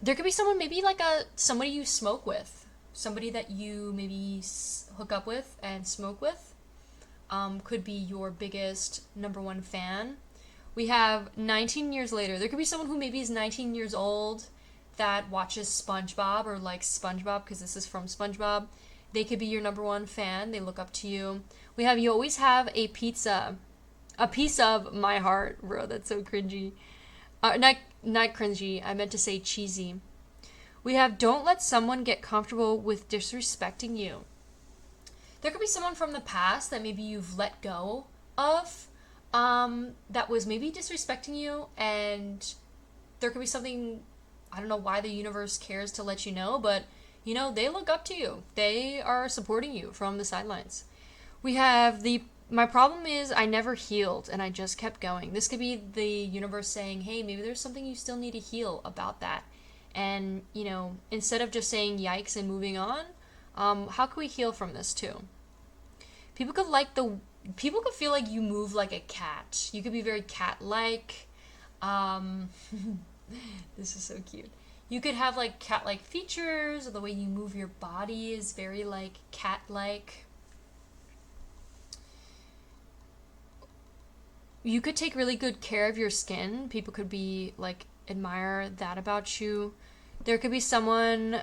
There could be someone, maybe, like, somebody you smoke with. Somebody that you maybe hook up with and smoke with. Could be your biggest number one fan. We have 19 years later. There could be someone who maybe is 19 years old that watches SpongeBob or likes SpongeBob because this is from SpongeBob. They could be your number one fan. They look up to you. We have you always have a pizza. A piece of my heart. Bro, that's so cringy. Not cringy. I meant to say cheesy. We have don't let someone get comfortable with disrespecting you. There could be someone from the past that maybe you've let go of that was maybe disrespecting you, and there could be something, I don't know why the universe cares to let you know, but, you know, they look up to you. They are supporting you from the sidelines. We have my problem is I never healed and I just kept going. This could be the universe saying, hey, maybe there's something you still need to heal about that. And, you know, instead of just saying yikes and moving on, how can we heal from this too? People could feel like you move like a cat. You could be very cat-like. This is so cute. You could have like cat-like features, or the way you move your body is very like cat-like. You could take really good care of your skin. People could be like admire that about you. There could be someone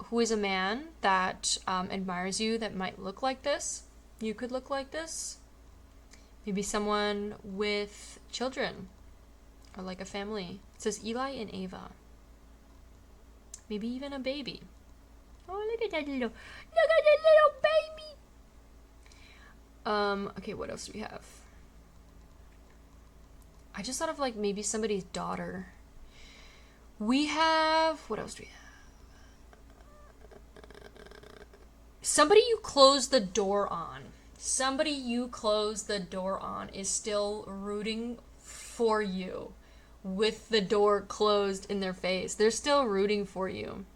who is a man that admires you that might look like this. You could look like this. Maybe someone with children or like a family. It says Eli and Ava. Maybe even a baby. Oh, look at that little baby. Okay, what else do we have? I just thought of like maybe somebody's daughter. We have, what else do we have? Somebody you close the door on. Somebody you close the door on is still rooting for you with the door closed in their face. They're still rooting for you.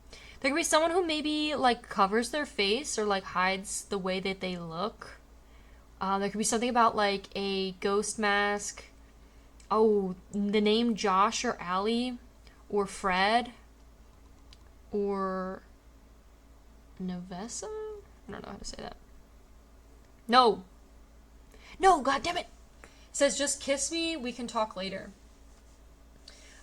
There could be someone who maybe like covers their face or like hides the way that they look. There could be something about like a ghost mask. Oh, the name Josh or Allie or Fred or Nevessa? I don't know how to say that. No, god damn it. It says, just kiss me, we can talk later.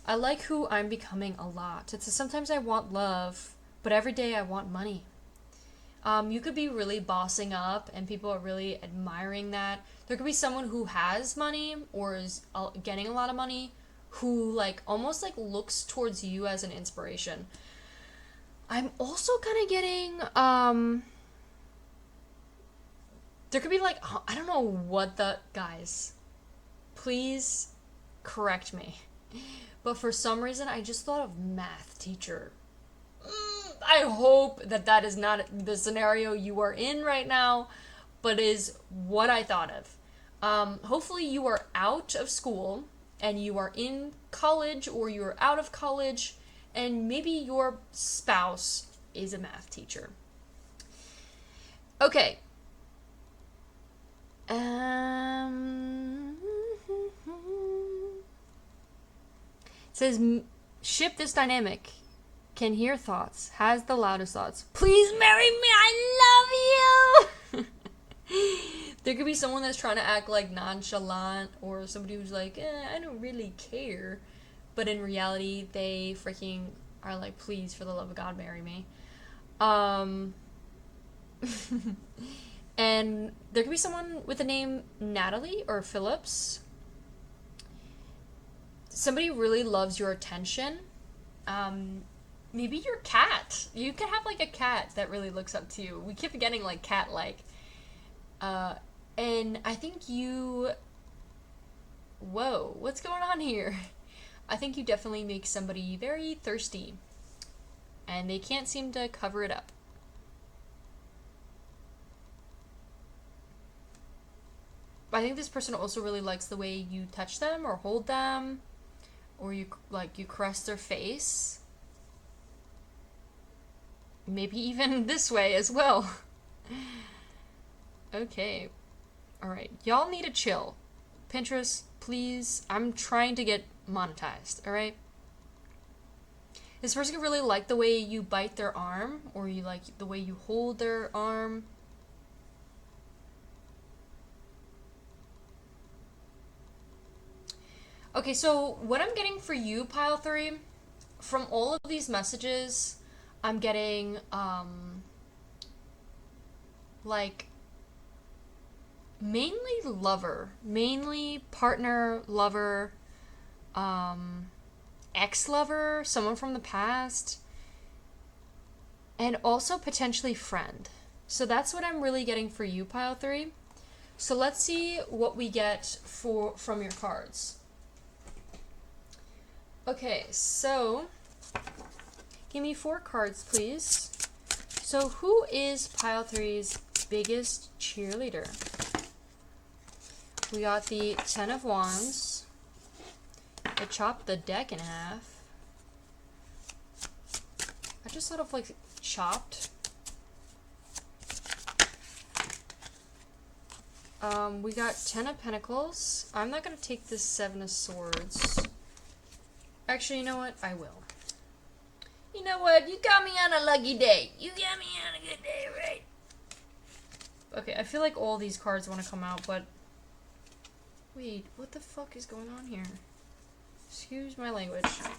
I like who I'm becoming a lot. It says, sometimes I want love, but every day I want money. You could be really bossing up and people are really admiring that. There could be someone who has money or is getting a lot of money who like almost like looks towards you as an inspiration. I'm also kind of getting, there could be like, I don't know what guys, please correct me. But for some reason, I just thought of math teacher. I hope that is not the scenario you are in right now, but is what I thought of. Hopefully you are out of school and you are in college or you're out of college and maybe your spouse is a math teacher. Okay. Um, it says, ship this dynamic. Can hear thoughts. Has the loudest thoughts. Please marry me. I love you. There could be someone that's trying to act like nonchalant, or somebody who's like, I don't really care. But in reality, they freaking are like, please, for the love of God, marry me. And there could be someone with the name Natalie or Phillips. Somebody really loves your attention. Maybe your cat. You could have like a cat that really looks up to you. We keep getting like cat-like. And I think you... Whoa, what's going on here? I think you definitely make somebody very thirsty. And they can't seem to cover it up. I think this person also really likes the way you touch them or hold them. Or you caress their face. Maybe even this way as well. Okay. Alright. Y'all need to chill. Pinterest, please. I'm trying to get monetized, alright? This person could really like the way you bite their arm, or you like the way you hold their arm. Okay, so what I'm getting for you, Pile 3, from all of these messages, I'm getting, like, mainly lover, mainly partner, lover, ex-lover, someone from the past, and also potentially friend. So that's what I'm really getting for you, Pile 3. So let's see what we get from your cards. Okay, so give me 4 cards, please. So who is Pile 3's biggest cheerleader? We got the 10 of Wands. I chopped the deck in half. I just sort of like chopped. We got 10 of Pentacles. I'm not going to take this 7 of Swords. Actually, you know what? I will. You know what? You got me on a lucky day. You got me on a good day, right? Okay, I feel like all these cards want to come out, but... Wait, what the fuck is going on here? Excuse my language. I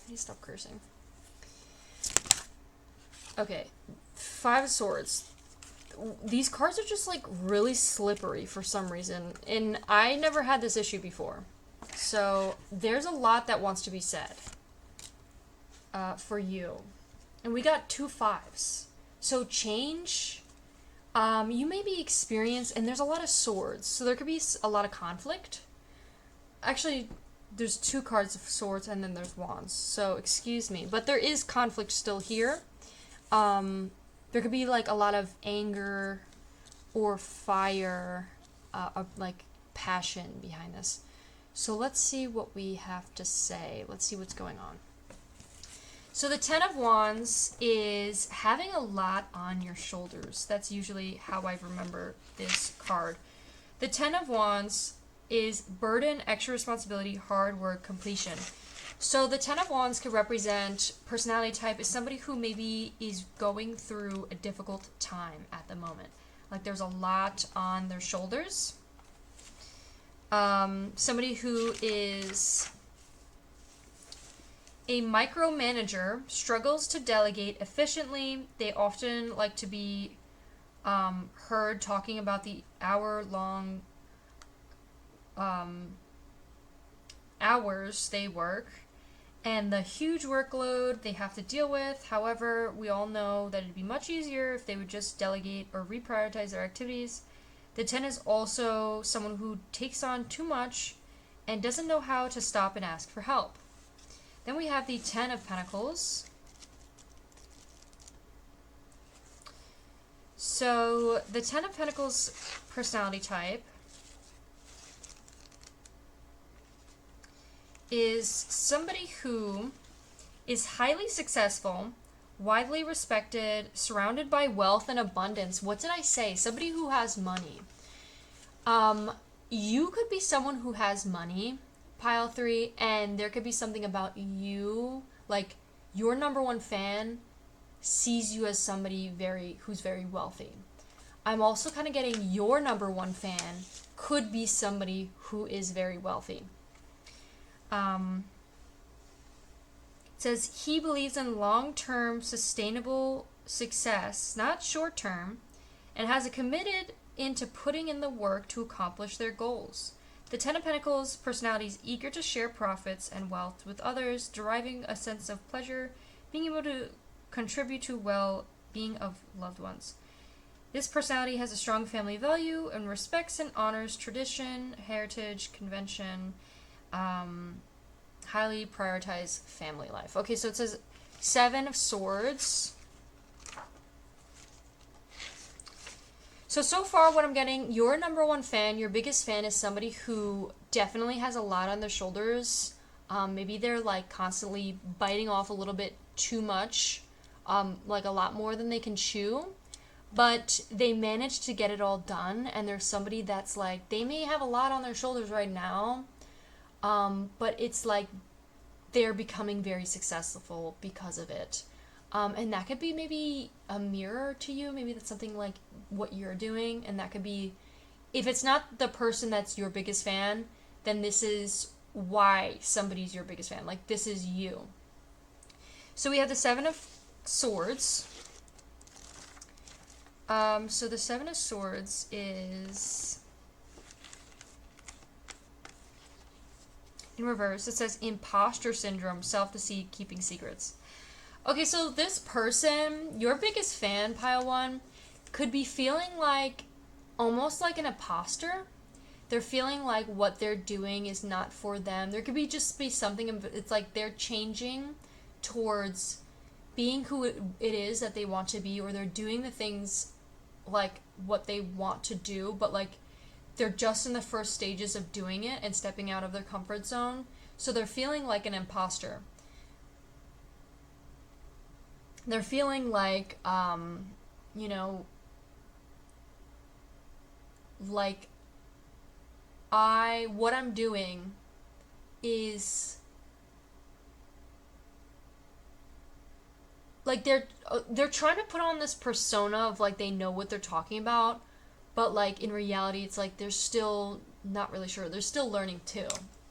need to stop cursing. Okay, 5 of Swords. These cards are just, like, really slippery for some reason, and I never had this issue before. So, there's a lot that wants to be said for you. And we got 2 5s. So, change, you may be experienced, and there's a lot of swords, so there could be a lot of conflict. Actually, there's 2 cards of swords, and then there's wands, so excuse me. But there is conflict still here. There could be, like, a lot of anger or fire, like, passion behind this. So let's see what we have to say. Let's see what's going on. So the 10 of Wands is having a lot on your shoulders. That's usually how I remember this card. The 10 of Wands is burden, extra responsibility, hard work, completion. So the 10 of Wands could represent personality type is somebody who maybe is going through a difficult time at the moment. Like there's a lot on their shoulders. Somebody who is a micromanager, struggles to delegate efficiently. They often like to be heard talking about the hour-long hours they work and the huge workload they have to deal with. However, we all know that it'd be much easier if they would just delegate or reprioritize their activities. The 10 is also someone who takes on too much and doesn't know how to stop and ask for help. Then we have the 10 of Pentacles. So the 10 of Pentacles personality type is somebody who is highly successful, widely respected, surrounded by wealth and abundance. What did I say? Somebody who has money. You could be someone who has money, pile 3, and there could be something about you, like your number one fan sees you as somebody who's very wealthy. I'm also kind of getting your number one fan could be somebody who is very wealthy. It says he believes in long-term sustainable success, not short-term, and has a committed into putting in the work to accomplish their goals. The Ten of Pentacles personality is eager to share profits and wealth with others, deriving a sense of pleasure, being able to contribute to well-being of loved ones. This personality has a strong family value and respects and honors tradition, heritage, convention, highly prioritize family life. Okay, so it says 7 of Swords. So far what I'm getting, your number one fan, your biggest fan is somebody who definitely has a lot on their shoulders. Maybe they're like constantly biting off a little bit too much, like a lot more than they can chew, but they manage to get it all done. And there's somebody that's like, they may have a lot on their shoulders right now, but it's like they're becoming very successful because of it. And that could be maybe a mirror to you. Maybe that's something like what you're doing. And that could be, if it's not the person that's your biggest fan, then this is why somebody's your biggest fan. Like, this is you. So we have the 7 of Swords. So the 7 of Swords is in reverse. It says imposter syndrome, self-deceit, keeping secrets. Okay, so this person, your biggest fan, pile 1, could be feeling like, almost like an imposter. They're feeling like what they're doing is not for them. There could be just be something, it's like they're changing towards being who it is that they want to be, or they're doing the things like what they want to do, but like they're just in the first stages of doing it and stepping out of their comfort zone. So they're feeling like an imposter. They're feeling like, you know, like what I'm doing is like they're trying to put on this persona of like they know what they're talking about, but like in reality it's like they're still not really sure. They're still learning too.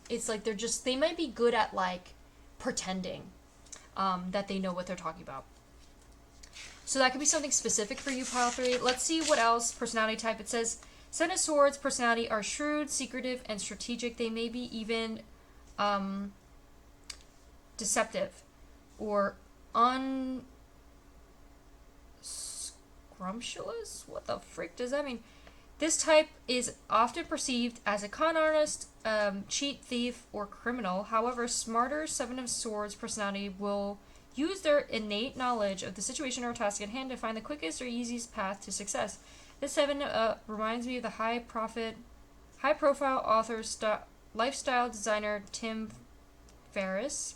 It's like they might be good at like pretending that they know what they're talking about. So that could be something specific for you, pile 3. Let's see what else personality type. It says 7 of Swords personality are shrewd, secretive, and strategic. They may be even deceptive or unscrumptious. What the frick does that mean? This type is often perceived as a con artist, cheat, thief, or criminal. However, smarter 7 of Swords personality will use their innate knowledge of the situation or task at hand to find the quickest or easiest path to success. This 7 reminds me of the high-profile author, lifestyle designer Tim Ferriss,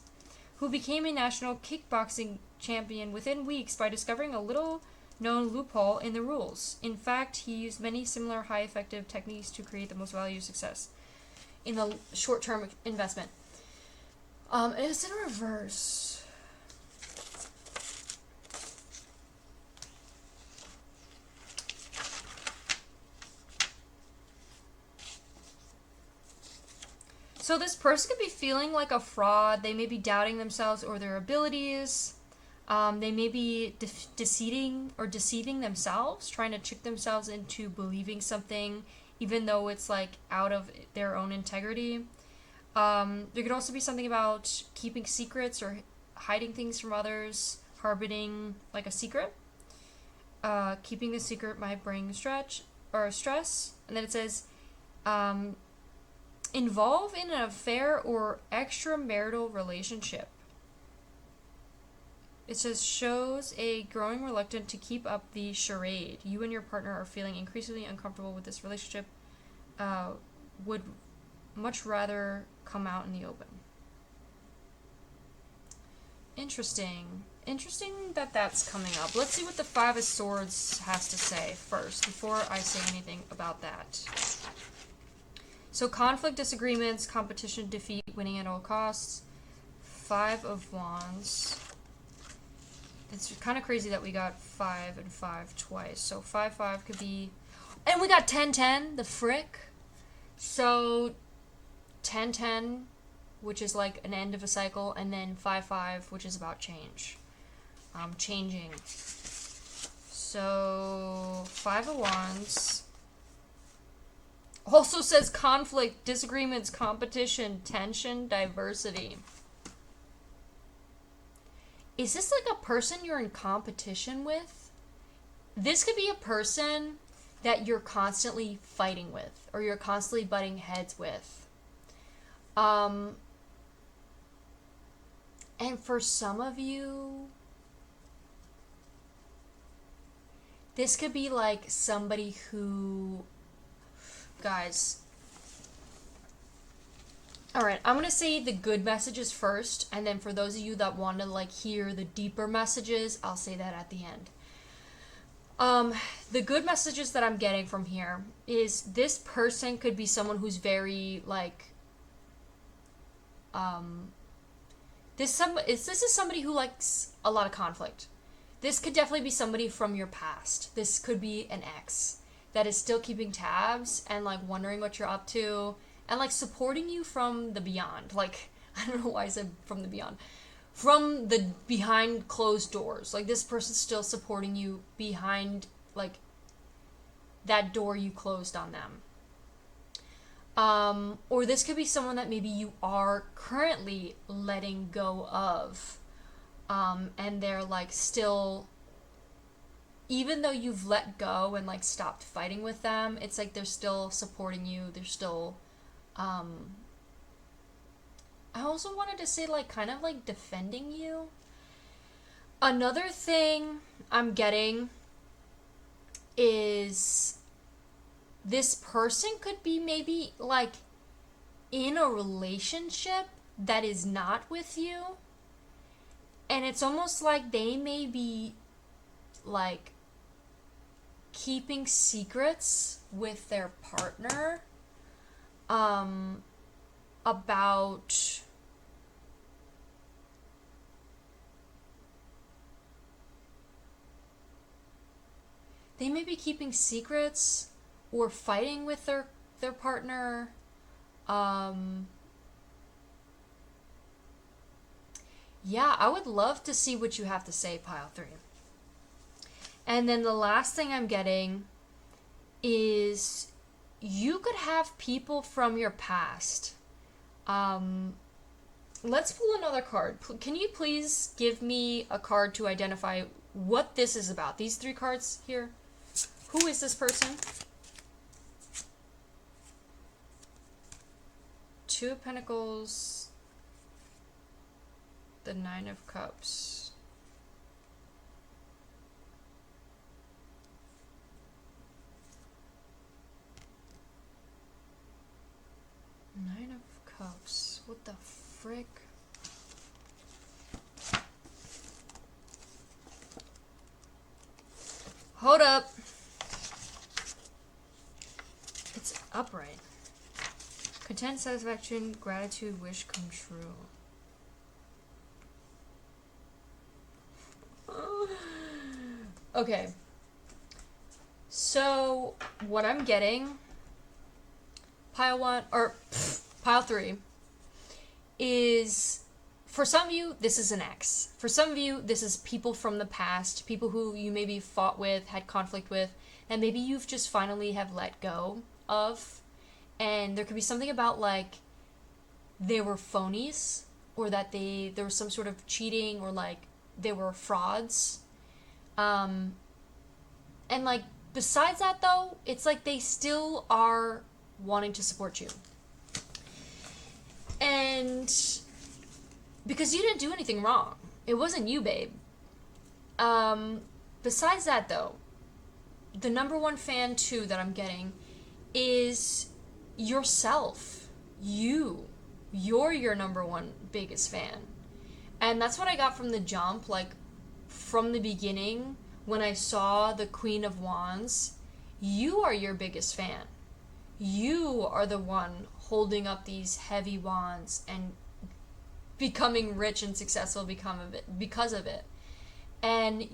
who became a national kickboxing champion within weeks by discovering a little-known loophole in the rules. In fact, he used many similar high-effective techniques to create the most value success in the short-term investment. It's in reverse. So this person could be feeling like a fraud. They may be doubting themselves or their abilities. They may be deceiving themselves, trying to trick themselves into believing something, even though it's like out of their own integrity. There could also be something about keeping secrets or hiding things from others, harboring like a secret. Keeping the secret might bring stress. And then it says, involve in an affair or extramarital relationship. It says, shows a growing reluctance to keep up the charade. You and your partner are feeling increasingly uncomfortable with this relationship. Would much rather come out in the open. Interesting. Interesting that that's coming up. Let's see what the Five of Swords has to say first, before I say anything about that. So conflict, disagreements, competition, defeat, winning at all costs. Five of Wands. It's kind of crazy that we got 5 and 5 twice. So 5, 5 could be... And we got 10, 10, the frick. So 10, 10, which is like an end of a cycle, and then 5, 5, which is about change. Changing. So 5 of Wands. Also says conflict, disagreements, competition, tension, diversity. Is this like a person you're in competition with? This could be a person that you're constantly fighting with, or you're constantly butting heads with. And for some of you, this could be like somebody who, guys, alright, I'm gonna say the good messages first, and then for those of you that want to like hear the deeper messages, I'll say that at the end. The good messages that I'm getting from here is this person could be someone who's very like, this is somebody who likes a lot of conflict. This could definitely be somebody from your past. This could be an ex that is still keeping tabs and like wondering what you're up to and like supporting you from the beyond. Like, I don't know why I said from the beyond. From the behind closed doors. Like, this person's still supporting you behind like that door you closed on them. Or this could be someone that maybe you are currently letting go of. And they're like still, even though you've let go and like stopped fighting with them, it's like they're still supporting you. They're still, I also wanted to say like kind of like defending you. Another thing I'm getting is this person could be maybe like in a relationship that is not with you. And it's almost like they may be like keeping secrets with their partner about they may be keeping secrets or fighting with their partner. Yeah, I would love to see what you have to say, pile 3. And then the last thing I'm getting is you could have people from your past. Let's pull another card. Can you please give me a card to identify what this is about? These 3 cards here. Who is this person? 2 of Pentacles. The 9 of Cups. Nine of Cups. What the frick? Hold up. It's upright. Content, satisfaction, gratitude, wish come true. Okay. So, what I'm getting, pile 1, or pile 3, is, for some of you, this is an ex. For some of you, this is people from the past, people who you maybe fought with, had conflict with, and maybe you've just finally have let go of. And there could be something about, like, they were phonies, or that there was some sort of cheating, or, like, they were frauds. And, like, besides that, though, it's like they still are wanting to support you. And because you didn't do anything wrong. It wasn't you, babe. Besides that, though, the number 1 fan, too, that I'm getting is yourself. You're your number 1 biggest fan. And that's what I got from the jump. Like, from the beginning, when I saw the Queen of Wands, you are your biggest fan. You are the one holding up these heavy wands and becoming rich and successful because of it. And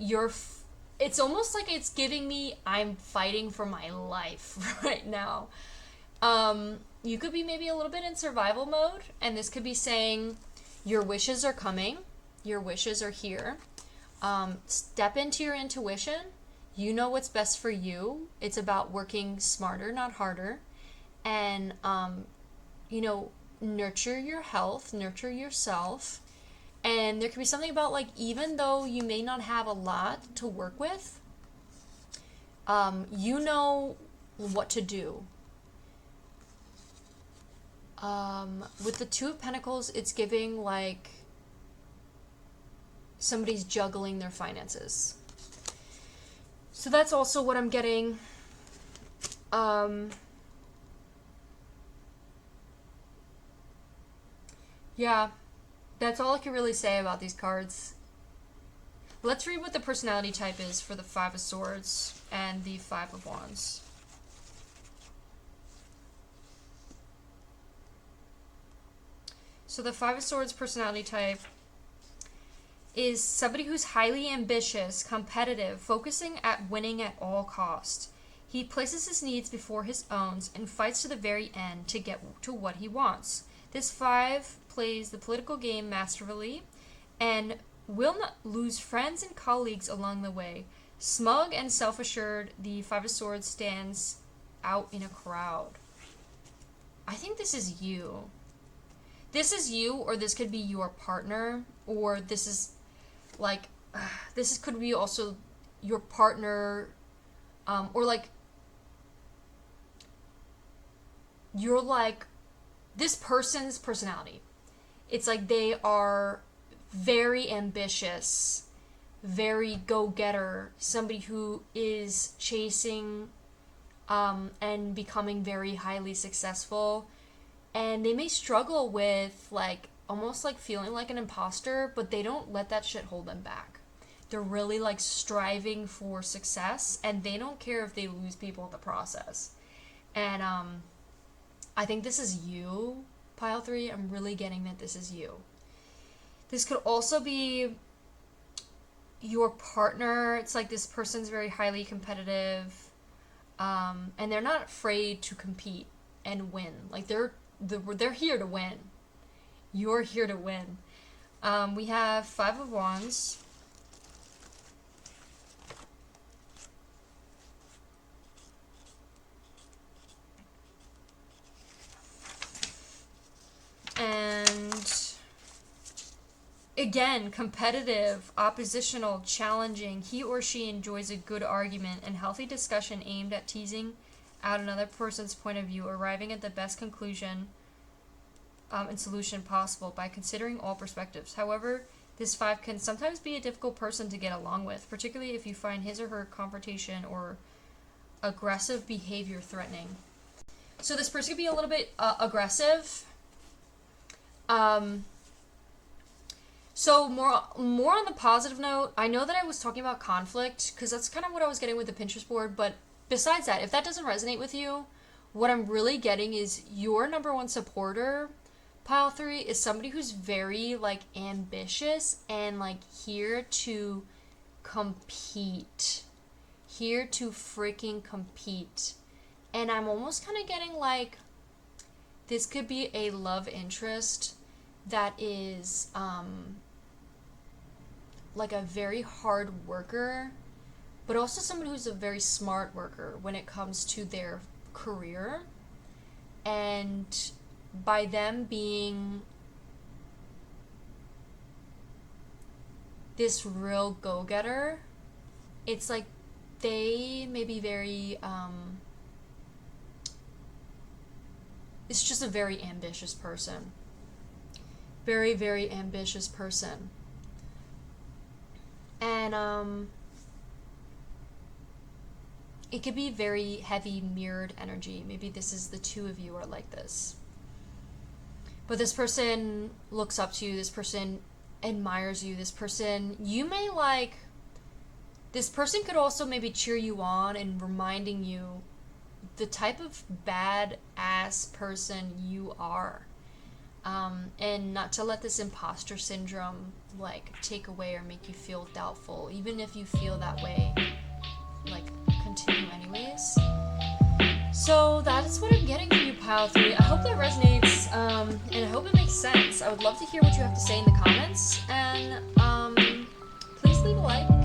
it's almost like it's giving me, I'm fighting for my life right now. You could be maybe a little bit in survival mode, and this could be saying your wishes are coming, your wishes are here. Step into your intuition. You know what's best for you. It's about working smarter, not harder. And, nurture your health, nurture yourself. And there could be something about, like, even though you may not have a lot to work with, you know what to do. With the Two of Pentacles, it's giving, like, somebody's juggling their finances. So that's also what I'm getting. Yeah, that's all I can really say about these cards. Let's read what the personality type is for the Five of Swords and the Five of Wands. So the Five of Swords personality type is somebody who's highly ambitious, competitive, focusing at winning at all costs. He places his needs before his own and fights to the very end to get to what he wants. This five plays the political game masterfully and will not lose friends and colleagues along the way. Smug and self-assured, the Five of Swords stands out in a crowd. I think this is you. This is you, or this could be your partner, or this is like, could be also your partner, or like, you're like, this person's personality. It's like they are very ambitious, very go-getter, somebody who is chasing and becoming very highly successful. And they may struggle with, like, almost like feeling like an imposter, but they don't let that shit hold them back. They're really, like, striving for success, and they don't care if they lose people in the process. And I think this is you, Pile 3. I'm really getting that this is you. This could also be your partner. It's like this person's very highly competitive, and they're not afraid to compete and win. Like, they're here to win. You're here to win. We have Five of Wands. And again, competitive, oppositional, challenging. He or she enjoys a good argument and healthy discussion aimed at teasing out another person's point of view, arriving at the best conclusion and solution possible by considering all perspectives. However, this five can sometimes be a difficult person to get along with, particularly if you find his or her confrontation or aggressive behavior threatening. So this person could be a little bit aggressive. So more on the positive note, I know that I was talking about conflict because that's kind of what I was getting with the Pinterest board, but besides that, if that doesn't resonate with you, what I'm really getting is your number one supporter, Pile 3, is somebody who's very, like, ambitious and, like, here to compete. Here to freaking compete. And I'm almost kind of getting, like, this could be a love interest that is, like, a very hard worker, but also someone who's a very smart worker when it comes to their career. And by them being this real go-getter, it's like they may be very, it's just a very ambitious person. Very, very ambitious person. And, it could be very heavy mirrored energy. Maybe this is the two of you are like this. But this person looks up to you. This person admires you. This person, you may, like, This person could also maybe cheer you on and reminding you the type of badass person you are. And not to let this imposter syndrome like take away or make you feel doubtful, even if you feel that way, like continue anyways. So that's what I'm getting from you, pile 3. I hope that resonates, and I hope it makes sense. I would love to hear what you have to say in the comments, and please leave a like.